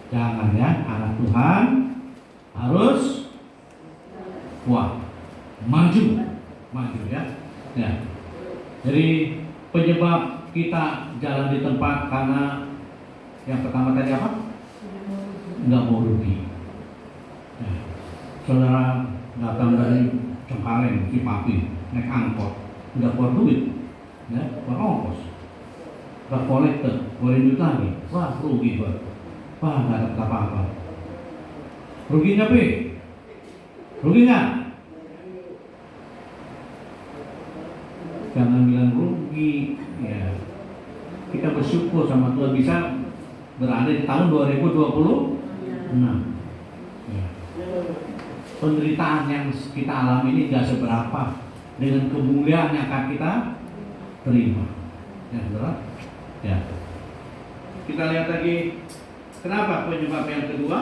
jangan ya, anak Tuhan harus kuat, maju ya. Ya. Jadi penyebab kita jalan di tempat karena yang pertama tadi apa? Nggak mau rugi. Ya. Saudara datang dari Cengkareng, Cipapi, naik angkot, udah keluar duit, ya, keluar ongkos, udah kolektor, keluarin duit lagi, wah rugi buat, wah nggak dapat apa-apa. Ruginya Pi? Rugi nggak? Jangan bilang rugi, ya. Kita bersyukur sama Tuhan bisa berada di tahun 2026. Ya. Penderitaan yang kita alami ini gak seberapa dengan kemuliaan yang akan kita terima. Ya, saudara? Ya. Kita lihat lagi kenapa penyebab yang kedua,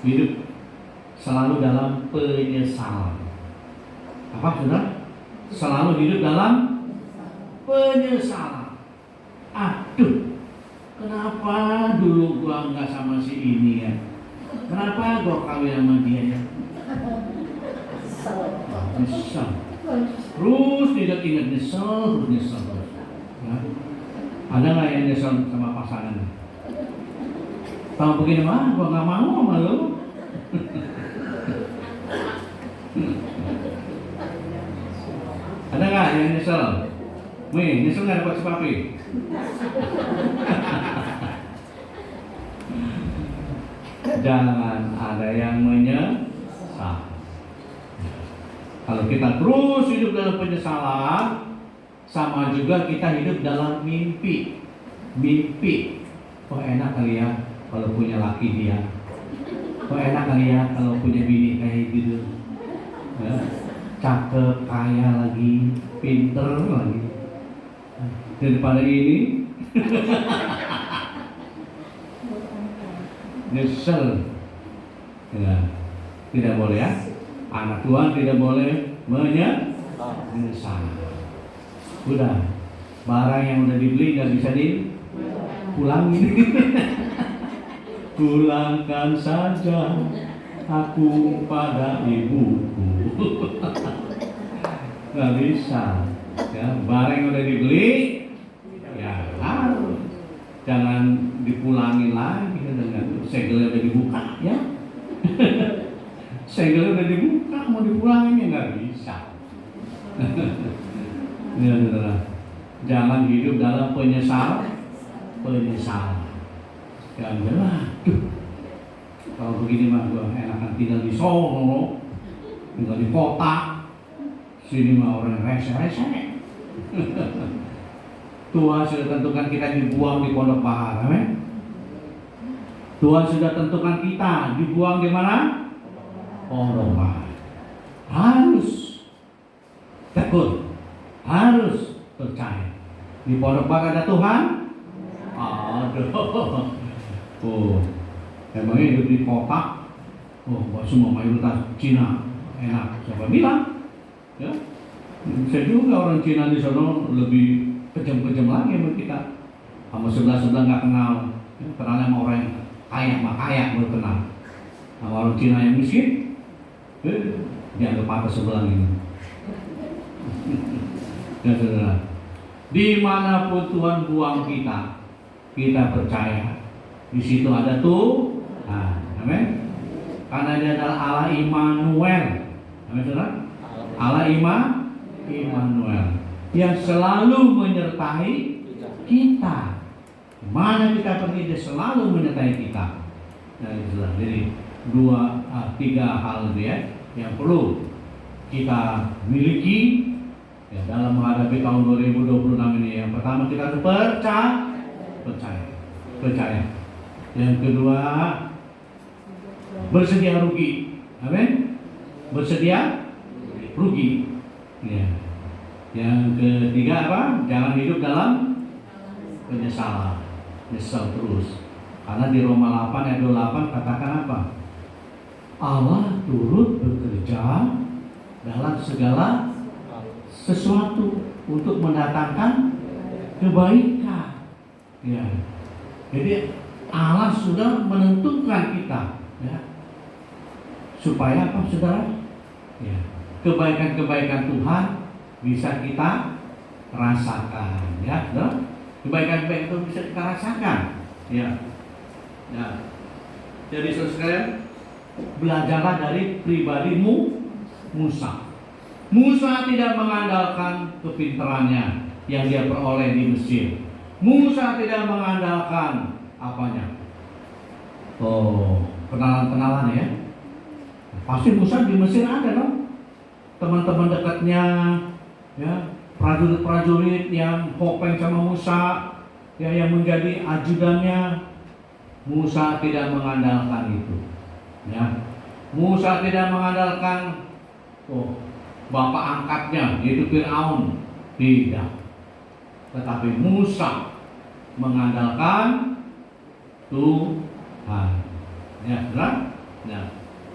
hidup selalu dalam penyesalan. Apa saudara? Selalu hidup dalam penyesalan. Aduh, kenapa dulu gua nggak sama si ini ya? Kenapa gua kawin sama dia ya? Nyesel. Terus tidak ingat nyesel. Ya. Ada nggak yang nyesel sama pasangan? Kalau begini mah, gua nggak mau sama lu. Ada nggak yang nyesel? Nyesel nggak dapat si papi? Jangan ada yang menyesal. Kalau kita terus hidup dalam penyesalan, sama juga kita hidup dalam mimpi. Kok enak kali ya kalau punya laki dia. Kok enak kali ya kalau punya bini kayak gitu. Ya. Cakep, kaya lagi, pinter lagi. Daripada ini nyesel. Ya. Tidak boleh ya. Anak Tuhan tidak boleh menyesal. Udah, barang yang udah dibeli nggak bisa dipulangin. Pulangkan saja aku pada ibuku. Nggak bisa. Ya, barang yang udah dibeli, ya harus. Jangan dipulangin lagi dengan segelnya udah dibuka, ya. Segelnya udah dibuka, mau dipulangin ya nggak bisa. Ya, saudara. Jangan hidup dalam penyesalan. Jangan bilang, kalau begini mah gua enakan tinggal di Solo, tinggal di kota. Sini mah orang rese. Tuhan sudah tentukan kita dibuang di Pondok Bahar, amin. Tuhan sudah tentukan kita dibuang di mana? Pondok Bahar. Harus tekun, harus percaya. Di Pondok Bahar ada Tuhan. Aduh. Emangnya hidup di kota? Semua mayoritas Cina enak. Siapa bilang? Ya. Saya juga orang Cina di sana lebih kejam-kejam lagi sama kita. Sama sebelah nggak kenal, kenalnya sama orang yang kaya baru kenal. Sama orang Cina yang miskin, dianggap mata sebelah ini. Ya saudara, dimanapun Tuhan buang kita percaya di situ ada Tuhan. Amin. Karena Dia adalah Allah Immanuel. Amin saudara. Allah Immanuel yang selalu menyertai kita. Mana kita pergi Dia selalu menyertai kita. Jadi 3 hal dia yang perlu kita miliki ya, dalam menghadapi tahun 2026 ini. Yang pertama kita harus percaya. Yang kedua bersedia rugi. Amin. Bersedia rugi. Ya. Yang ketiga apa? Jangan hidup dalam penyesalan. Nyesal terus. Karena di Roma 8 ayat 28 katakan apa? Allah turut bekerja dalam segala sesuatu untuk mendatangkan kebaikan. Ya. Jadi Allah sudah menentukan kita, ya. Supaya apa, saudara? Ya. Kebaikan-kebaikan Tuhan bisa kita rasakan, ya, saudara. Kebaikan-kebaikan itu bisa kita rasakan, ya. Nah, jadi saudara sekalian, belajarlah dari pribadi Musa. Musa tidak mengandalkan kepintarannya yang dia peroleh di Mesir. Musa tidak mengandalkan apanya? Kenalan-kenalan ya. Pasti Musa di Mesir ada dong. Teman-teman dekatnya, ya, prajurit-prajurit yang kopeng sama Musa, ya, yang menjadi ajudannya. Musa tidak mengandalkan itu. Ya. Musa tidak mengandalkan bapak angkatnya yaitu Firaun, tidak. Tetapi Musa mengandalkan Tuhan. Ya, benar?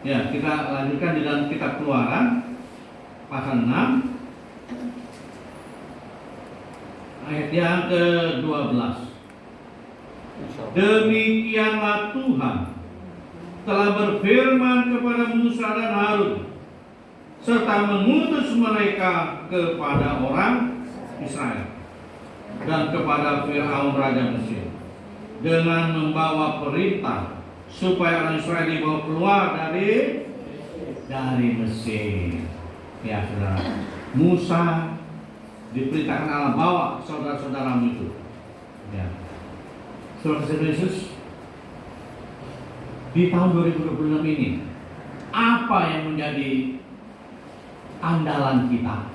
Ya, kita lanjutkan di dalam kitab Keluaran pasal 6 ayat yang ke-12. Demikianlah Tuhan telah berfirman kepada Musa dan Harun serta mengutus mereka kepada orang Israel dan kepada Firaun raja Mesir dengan membawa perintah supaya orang Israel dibawa keluar dari Mesir. Ya saudara, Musa diperintahkan Allah, bawa saudara-saudaramu itu. Ya. Saudara Yesus, di tahun 2026 ini apa yang menjadi andalan kita?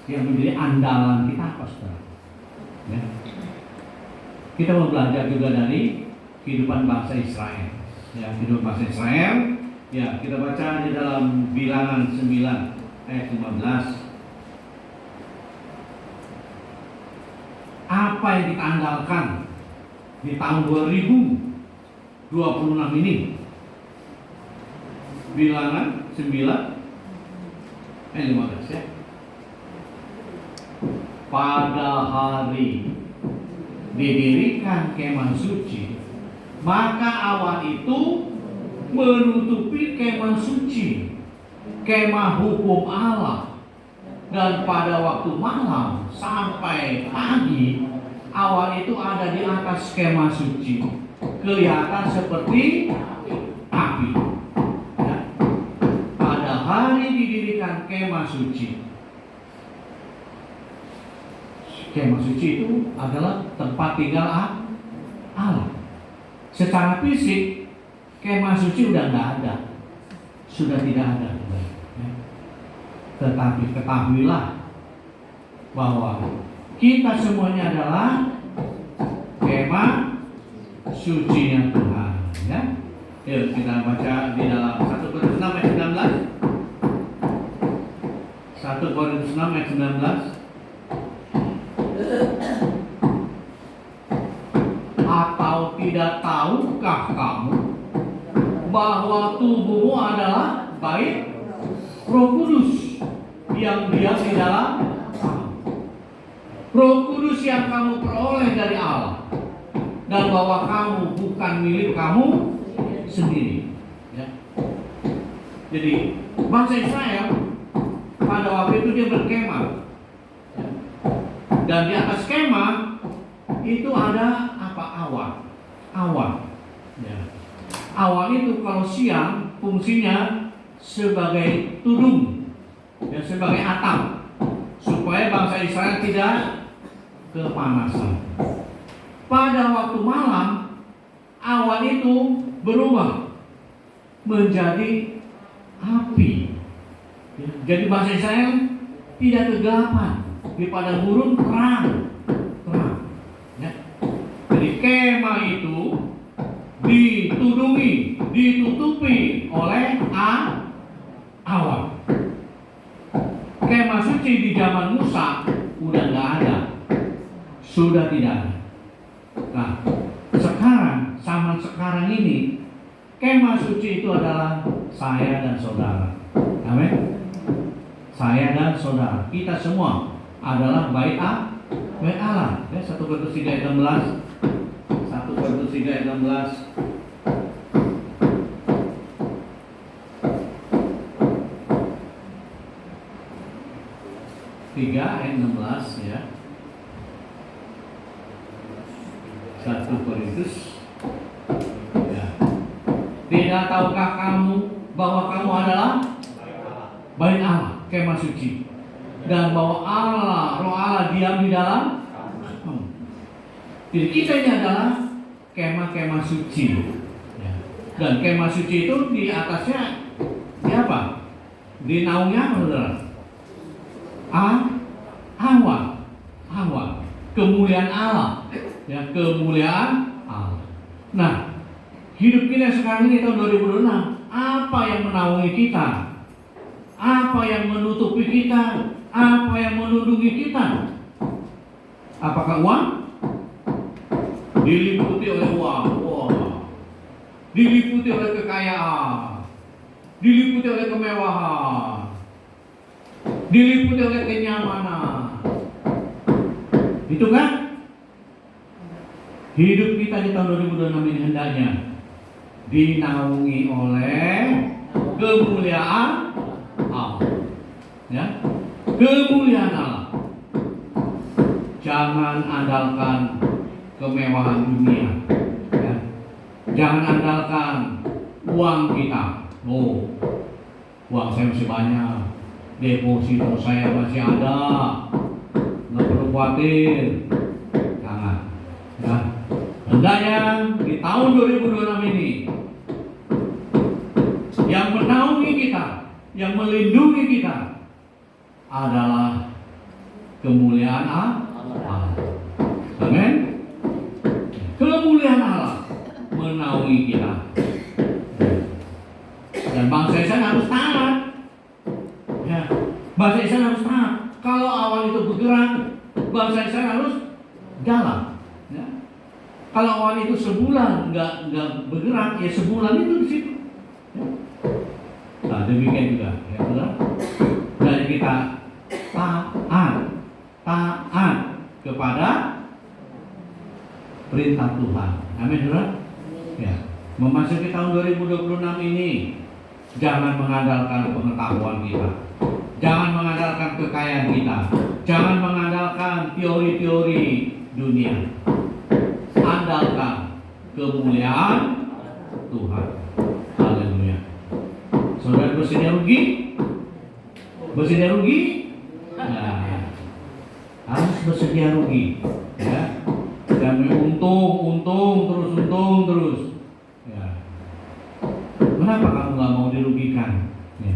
Yang menjadi andalan kita apa, saudara? Ya. Kita mau belajar juga dari kehidupan bangsa Israel. Ya, kehidupan bangsa Israel. Ya, kita baca di dalam Bilangan 9 ayat 15. Apa yang kita andalkan di tahun 2026 ini? Bilangan 9 ayat 15 ya. Pada hari didirikan kemah suci, maka awan itu menutupi kemah suci, kemah hukum Allah, dan pada waktu malam sampai pagi awan itu ada di atas kemah suci, kelihatan seperti api. Ya. Pada hari didirikan kemah suci. Kemah suci itu adalah tempat tinggal Allah. Secara fisik kemah suci udah nggak ada, sudah tidak ada. Tetapi ketahuilah bahwa kita semuanya adalah kemah sucinya Tuhan. Ya, yuk kita baca di dalam 1 Korintus 6 ayat 19. 1 Korintus 6 ayat 19. Atau tidak tahukah kamu bahwa tubuhmu adalah bait Roh Kudus yang diam di dalam kamu? Roh Kudus yang kamu peroleh dari Allah dan bahwa kamu bukan milik kamu sendiri. Ya. Jadi bangsa Israel pada waktu itu dia berkemah, ya. Dan di atas kemah itu ada apa? Awan. Ya. Awan itu kalau siang fungsinya sebagai tudung, ya, sebagai atap, supaya bangsa Israel tidak kepanasan. Pada waktu malam, awan itu berubah menjadi api. Ya, jadi bangsa Israel tidak kegelapan, di padang gurun terang. Ya. Jadi kemah itu ditutupi oleh awan. Kemah suci di zaman Musa udah nggak ada, sudah tidak ada. Nah, zaman sekarang ini kemah suci itu adalah saya dan saudara. Amin. Saya dan saudara, kita semua adalah bait Allah. Ya, 1 Korintus 3 ayat 16. 1 Korintus 3 ayat 16. 3 ayat 16 ya. 1 Korintus ya. Tidak tahukah kamu bahwa kamu adalah bait Allah, kemah suci, dan bahwa Roh Allah diam di dalam kamu. Jadi kita ini adalah kemah suci ya. Dan kemah suci itu di atasnya di apa? Di naungnya apa, saudara? Awan, kemuliaan Allah, ya, kemuliaan Allah. Nah, hidup kita sekarang ini tahun 2026, apa yang menaungi kita? Apa yang menutupi kita? Apa yang melindungi kita? Apakah uang? Diliputi oleh uang, diliputi oleh kekayaan, diliputi oleh kemewahan, diliputi oleh kenyamanan. Itu kan? Hidup kita di tahun 2026 ini hendaknya dinaungi oleh kemuliaan Allah. Ya? Kemuliaan Allah. Jangan andalkan kemewahan dunia. Ya? Jangan andalkan uang kita. Uang saya masih banyak, deposito saya masih ada, nggak perlu khawatir. Jangan. Ya. Hendaknya di tahun 2026 ini yang menaungi kita, yang melindungi kita adalah kemuliaan Allah. Amin. Kemuliaan Allah menaungi kita. Dan bangsa Israel harus taat. Ya, bangsa Israel harus taat. Kalau awan itu bergerak, bangsa Israel harus jalan. Ya. Kalau awan itu sebulan nggak bergerak, ya sebulan itu di situ. Ya. Nah, demikian juga, ya saudara. Dan kita taat kepada perintah Tuhan. Amin, saudara. Ya. Memasuki tahun 2026 ini, jangan mengandalkan pengetahuan kita, jangan mengandalkan kekayaan kita, jangan mengandalkan teori-teori dunia. Andalkan kemuliaan Tuhan. Haleluya. Saudara bersedia rugi? Bersedia rugi? Nah, harus bersedia rugi. Ya. Dan untung terus. Ya. Kenapa kamu nggak mau dirugikan? Ya,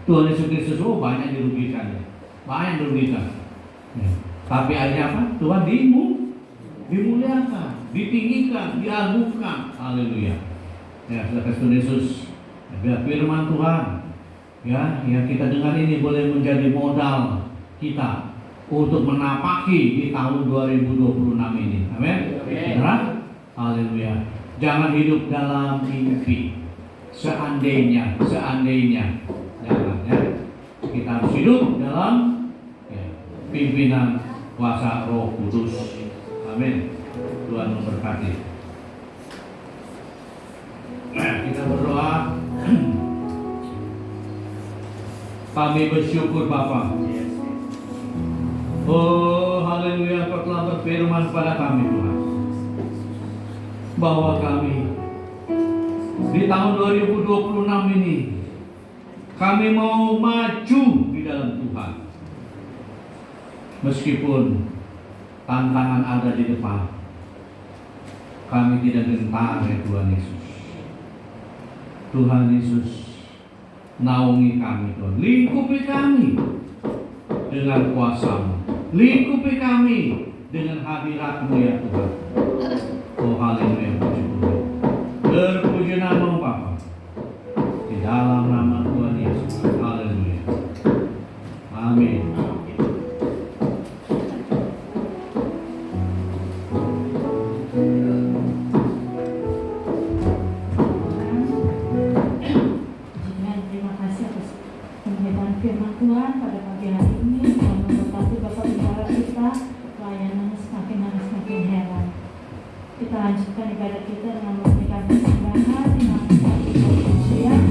Tuhan Yesus Kristus banyak dirugikan, ya. Banyak dirugikan. Ya. Tapi aja apa? Tuhan dimuliakan, ditinggikan, diagungkan. Haleluya. Ya, Tuhan Yesus. Ya, firman Tuhan, ya, yang kita dengar ini boleh menjadi modal kita untuk menapaki di tahun 2026 ini. Amin. Benar? Haleluya. Jangan hidup dalam mimpi. Seandainya. Jangan, ya. Kita harus hidup dalam, ya, pimpinan kuasa Roh Kudus. Amin. Tuhan memberkati. Kita berdoa. Kami bersyukur Bapa. Oh haleluya, Kau telah berfirman pada kami Tuhan, bahwa kami di tahun 2026 ini kami mau maju di dalam Tuhan. Meskipun tantangan ada di depan, kami tidak gentar ya Tuhan Yesus. Tuhan Yesus, naungi kami Tuhan, lingkupi kami dengan kuasa-Mu, lingkupi kami dengan hadirat-Mu ya Tuhan. Oh haleluya, puji Tuhan. Berpuji nama-Mu Bapa, di dalam nama Tuhan Yesus. Haleluya. Amin. Terima kasih atas pemberitaan firman Tuhan pada pagi hari ini. Tuhan memberkati Bapak Bicara kita, pelayanannya semakin hari semakin heran. Kita lanjutkan ibadah kita dengan memberikan persembahan dengan satu pujian.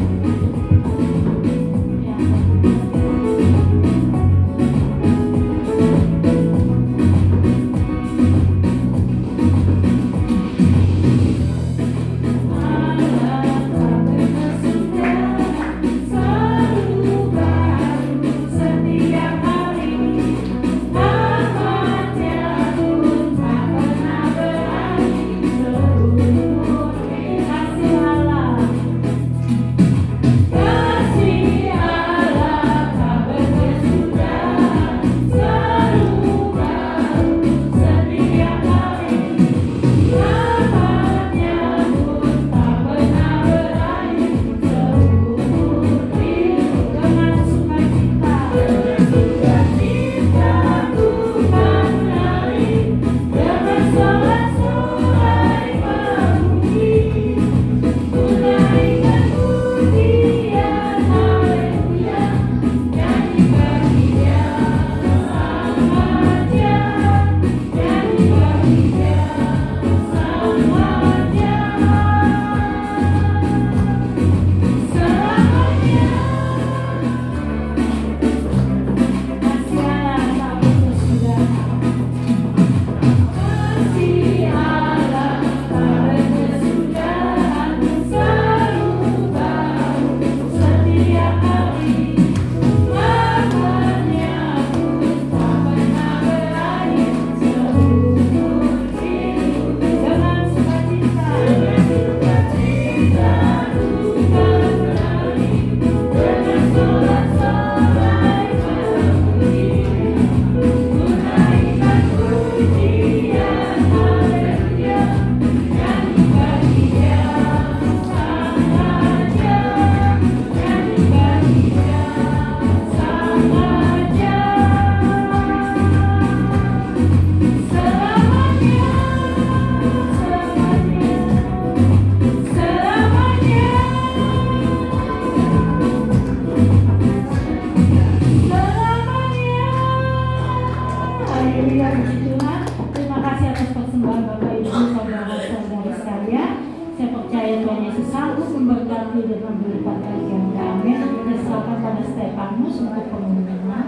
Haleluya, puji Tuhan. Terima kasih atas persembahan Bapak Ibu saudara-saudari sekalian. Saya percaya Tuhan Yesus sanggup memberkati dan memberkati yang amin. Kita serahkan pada Stefanus untuk pengumuman.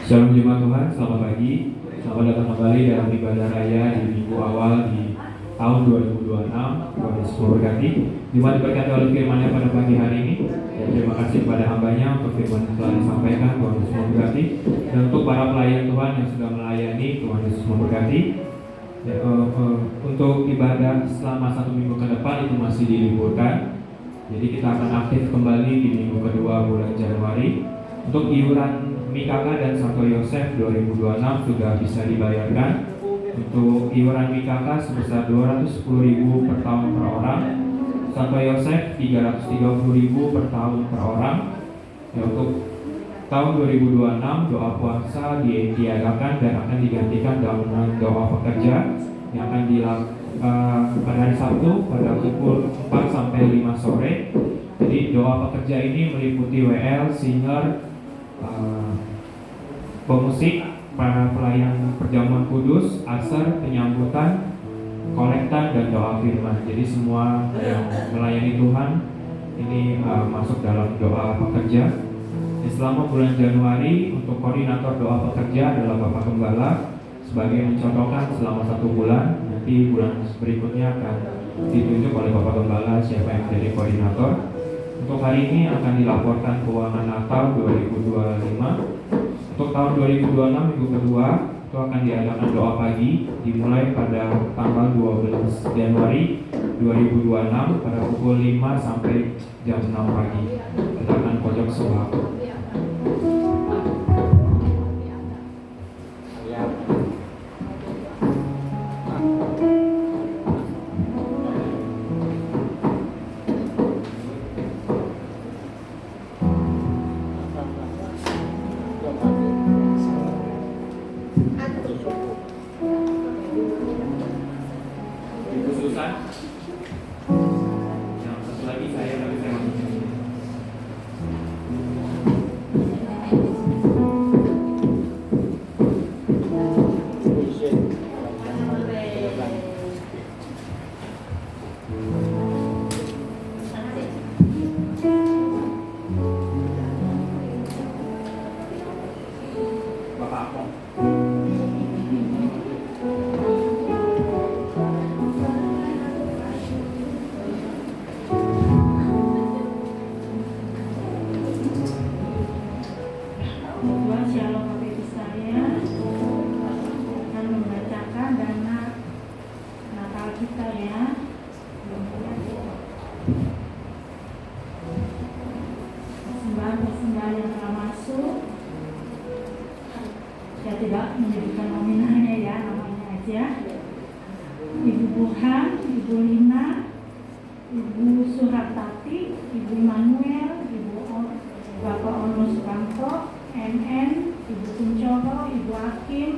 Shalom jemaat Tuhan, selamat pagi. Selamat datang kembali dalam ibadah raya di minggu awal di tahun 2026. Tuhan Yesus memberkati. Jemaat diberkati oleh firman-Nya pada pagi hari ini. Dan terima kasih kepada hamba-Nya untuk firman yang telah disampaikan. Tuhan Yesus memberkati. Dan untuk para pelayan Tuhan yang sudah melayani, Tuhan Yesus memberkati. Ya, untuk ibadah selama 1 minggu ke depan itu masih diliburkan. Jadi kita akan aktif kembali di minggu kedua bulan Januari. Untuk iuran MIKK dan Santo Yosef 2026 sudah bisa dibayarkan. Untuk iuran MIKK sebesar 210.000 per tahun per orang, Santo Yosef 330.000 per tahun per orang. Ya, untuk tahun 2026 doa puasa ditiadakan dan akan digantikan dengan doa pekerja yang akan dilakukan pada hari Sabtu pada pukul 4 sampai 5 sore. Jadi doa pekerja ini meliputi WL, singer, pemusik, para pelayan perjamuan kudus, asar, penyambutan, kolektan, dan doa firman. Jadi semua yang melayani Tuhan ini masuk dalam doa pekerja. Selama bulan Januari untuk koordinator doa pekerja adalah Bapak Gembala sebagai mencontohkan selama 1 bulan. Nanti bulan berikutnya akan ditunjuk oleh Bapak Gembala siapa yang menjadi koordinator. Untuk hari ini akan dilaporkan keuangan Natal 2025. Untuk tahun 2026 minggu kedua itu akan diadakan doa pagi dimulai pada tanggal 12 Januari 2026 pada pukul 5 sampai jam 6 pagi. Ledakan pojok sembako. Ibu Susan, yang satu lagi saya masuk. Bapak Akong. Tuhan Shalom Bapak Ibu sekalian, akan membacakan dana Natal kita ya. Persembahan yang telah masuk, saya tidak menyebutkan nominalnya ya, namanya aja. Ibu Burhan, Ibu Lina, Ibu Suhartati, Ibu Manuel, Bapak Ono Sukanto, NN, Ibu Kuncoro, Ibu Hakim,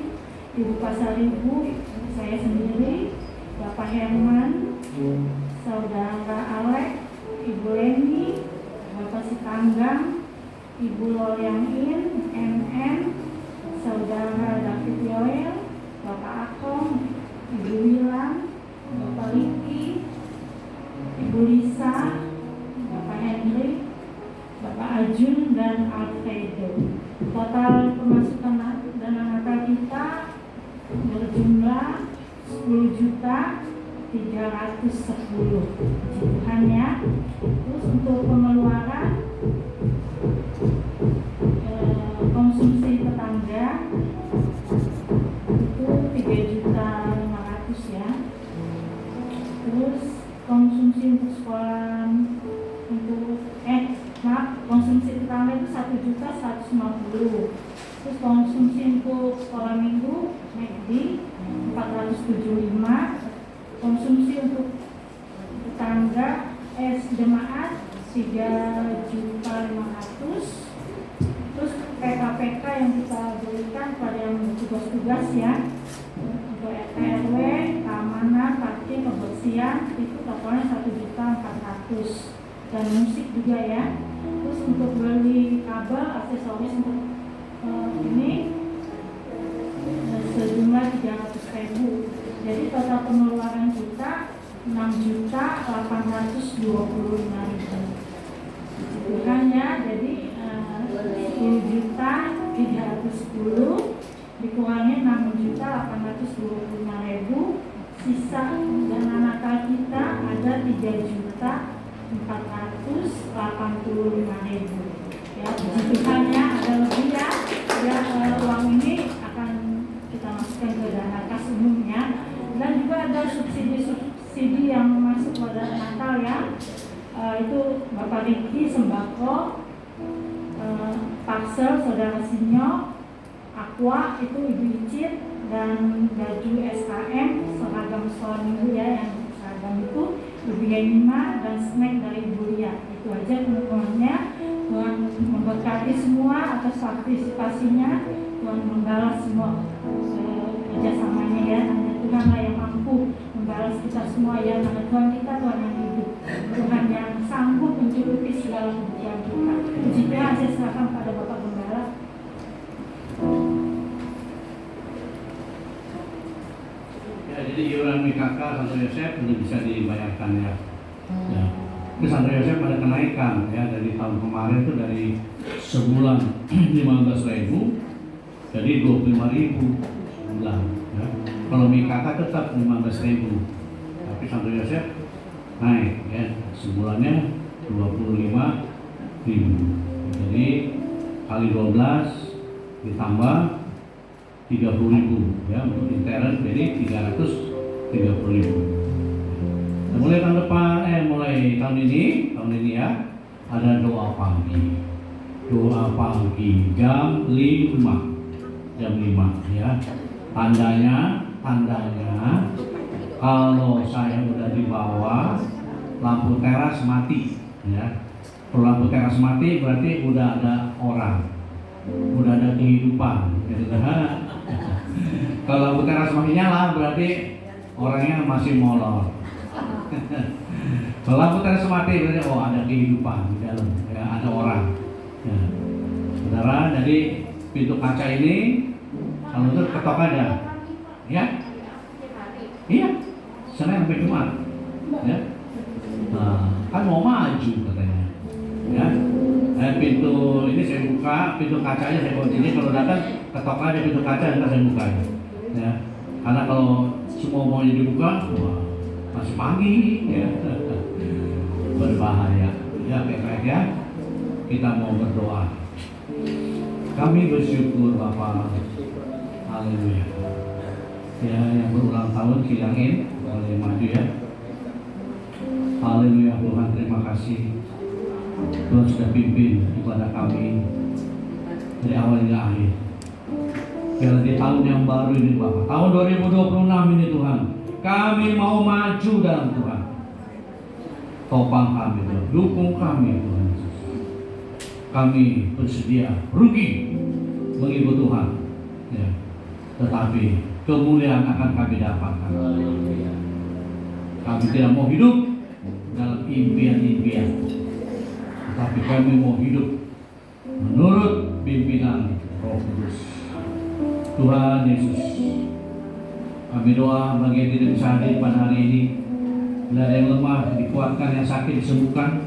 Ibu Pasaribu, saya sendiri, Bapak Herman, Saudara Alek, Ibu Leni, Bapak Sitanggang, Ibu Loyangin, NN, Saudara David Yoel, Bapak Akong, Ibu Wilang, Bapak Riki, Ibu Lisa, Bapak Henry, Bapak Ajun, dan Alfredo. Total pemasukan dana Natal kita berjumlah 10.310. Tuhan ya. Terus untuk pengeluaran konsumsi tetangga itu 3.500.000 ya. Terus konsumsi untuk sekolah konsumsi tetangga itu 1.150.000. Terus konsumsi untuk sekolah minggu McD 475. Konsumsi untuk tetangga jemaat 3.500.000. Terus PK yang kita berikan pada yang tugas-tugas ya, untuk RT RW, keamanan, parkir, kebersihan itu totalnya 1.400.000. Dan musik juga ya. Terus untuk beli kabel aksesoris untuk ini sejumlah 300.000. Jadi total pengeluaran kita 6.825.000. Tuhan ya, jadi 10.310 dikurangi 6.825.000, sisa dana Natal kita ada 3.485.000 ya. Puji Tuhan ya, ada lebih ya. Uang ini akan kita masukkan ke dana kas umumnya. Dan juga ada subsidi yang masuk pada Natal ya. Itu Bapak Riki sembako, Parsel Saudara Sinyo, Aqua itu Ibu Icit, dan baju SKM seragam sekolah minggu ya, yang seragam itu Ibu Yenima, dan snack dari Ibu Lia. Itu aja teman-temannya. Tuhan memberkati semua atas partisipasinya. Tuhan membalas semua kerjasamanya ya. Hanya Tuhan lah yang mampu membalas kita semua ya. Karena Tuhan kita Tuhan yang hidup, Tuhan yang sanggup mencukupi segala kebutuhan kita. Puji Tuhan, saya serahkan pada Bapak Gembala. Ya, jadi iuran MKK Santo Yosef belum bisa dibayarkan ya. Ya. Itu Santo Yosef ada kenaikan ya dari tahun kemarin itu dari sebulan 15.000 jadi 25.000 sebulan. Ya. Kalau MKK tetap 15.000, tapi Santo Yosef naik ya sebulannya 25.000. Jadi kali 12 ditambah 30.000 ya untuk intern, jadi 330.000. Nah, mulai tahun depan, mulai tahun ini ya ada doa pagi jam 5 ya. Tandanya kalau saya udah di bawah lampu teras mati ya. Kalau lampu teras mati berarti udah ada orang, udah ada kehidupan gitu. Kalau lampu teras masih nyala berarti orangnya masih molor. Kalau lampu teras mati berarti ada kehidupan di dalam ya, ada orang ya. Saudara, jadi pintu kaca ini kalau itu ketok aja ya. Iya, Senin sampai Jumat ya. Nah, kan mau maju katanya ya. Pintu ini saya buka, pintu kacanya saya kunci. Ini kalau datang ketok aja pintu kaca, nanti saya buka ya. Karena kalau semua maunya dibuka, wah, masih pagi ya. Berbahaya ya. Baik-baik ya, kita mau berdoa. Kami bersyukur Bapa, haleluya ya, yang berulang tahun silangin boleh maju ya. Haleluya Tuhan, terima kasih Tuhan sudah pimpin ibadah kami dari awal hingga akhir. Biar di tahun yang baru ini Bapak, tahun 2026 ini Tuhan, kami mau maju dalam Tuhan. Topang kami Tuhan, dukung kami Tuhan Yesus. Kami bersedia rugi mengikut Tuhan ya. Tetapi kemuliaan akan kami dapatkan. Kami tidak mau hidup dalam impian-impian, tapi kami mau hidup menurut pimpinan Roh Kudus. Tuhan Yesus, kami doa bagi yang tidak bisa hadir pada hari ini, bila ada yang lemah dikuatkan, yang sakit disembuhkan.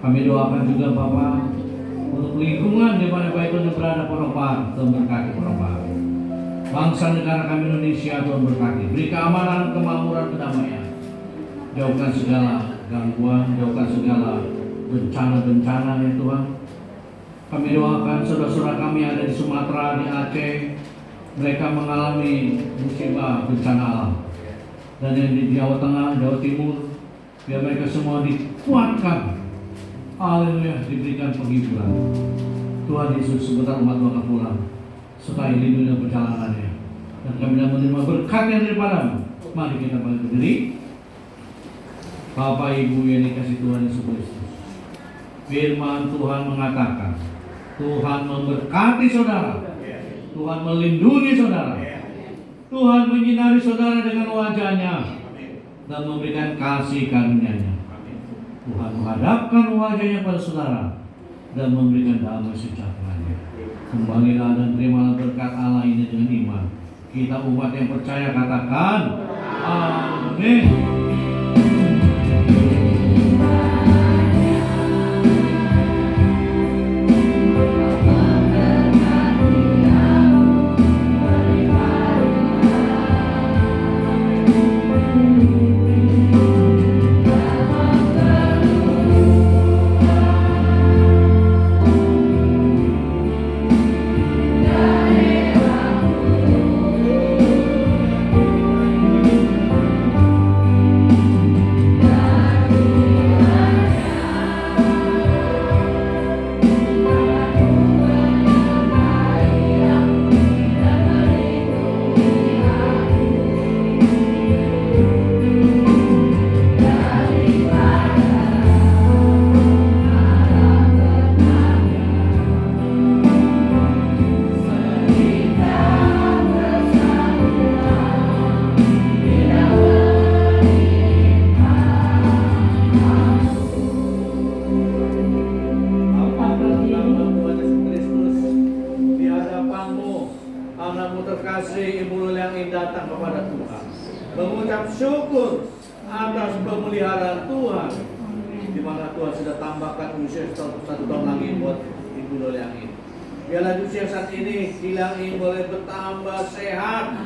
Kami doakan juga Bapa untuk lingkungan di mana baik untuk berada Pondok Tuhan berkati Pondok. Bangsa negara kami Indonesia Tuhan berkati. Beri keamanan, kemakmuran, kedamaian. Jauhkan segala gangguan, jauhkan segala bencana-bencana ya Tuhan. Kami doakan saudara-saudara kami yang ada di Sumatera, di Aceh, mereka mengalami musibah bencana alam. Dan yang di Jawa Tengah, Jawa Timur, biar mereka semua dikuatkan. Haleluya, diberikan penghiburan. Tuhan Yesus, sebentar umat Tuhan pulang, sertai lindungi perjalanannya, dan kami dapat menerima berkat yang daripadamu. Mari kita bangkit berdiri. Bapak Ibu yang dikasih Tuhan Yesus Kristus, firman Tuhan mengatakan, Tuhan memberkati saudara, Tuhan melindungi saudara, Tuhan menyinari saudara dengan wajahnya dan memberikan kasih karunia-Nya. Tuhan menghadapkan wajahnya pada saudara dan memberikan damai sejahtera-Nya. Kembalilah dan terimalah berkat Allah ini dengan iman. Kita umat yang percaya katakan amin. terkasih Ibu Lul yang datang kepada Tuhan, mengucap syukur atas pemeliharaan Tuhan, di mana Tuhan sudah tambahkan usia 1 tahun lagi buat Ibu Lul yang ini. Biarlah usia saat ini Dilang boleh bertambah sehat,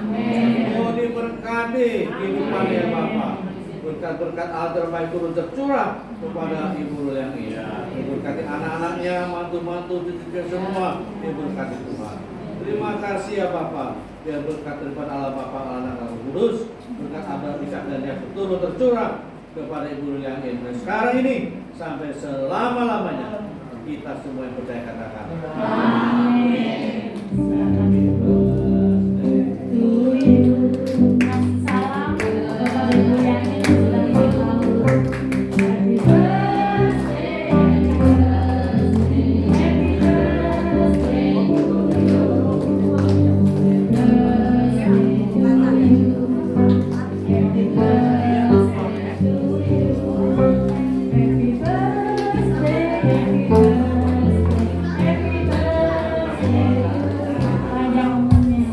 mau diberkati kehidupannya ya Bapak. Berkat-berkat Allah terbaik turun tercurah kepada Ibu Lul yang ini. Diberkati anak-anaknya, mantu-mantu, cucu-cucu semua, diberkati Tuhan. Terima kasih ya Bapak. Biar berkat daripada Allah Bapa, Allah dan Roh Kudus, berkat Abraham, Ishak dan Yakub turun tercurah kepada Ibu Lul yang ini. Sekarang ini sampai selama-lamanya. Kita semua yang percaya katakan. Amin. Salam kepada Ibu yang sudah bertahun. Happy birthday, happy birthday, happy birthday to you. Happy birthday to you. Happy birthday, happy panjang umurnya,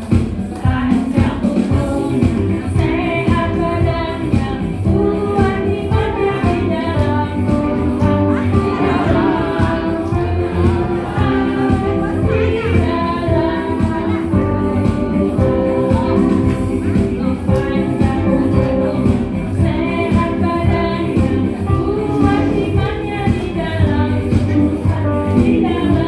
panjang umurnya, sehat badannya, kuat imannya di dalam Tuhan, di dalam Tuhan, di dalam Tuhan. Panjang umurnya, sehat badannya, kuat imannya di dalam Tuhan, di dalam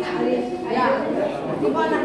Alis, ya, di mana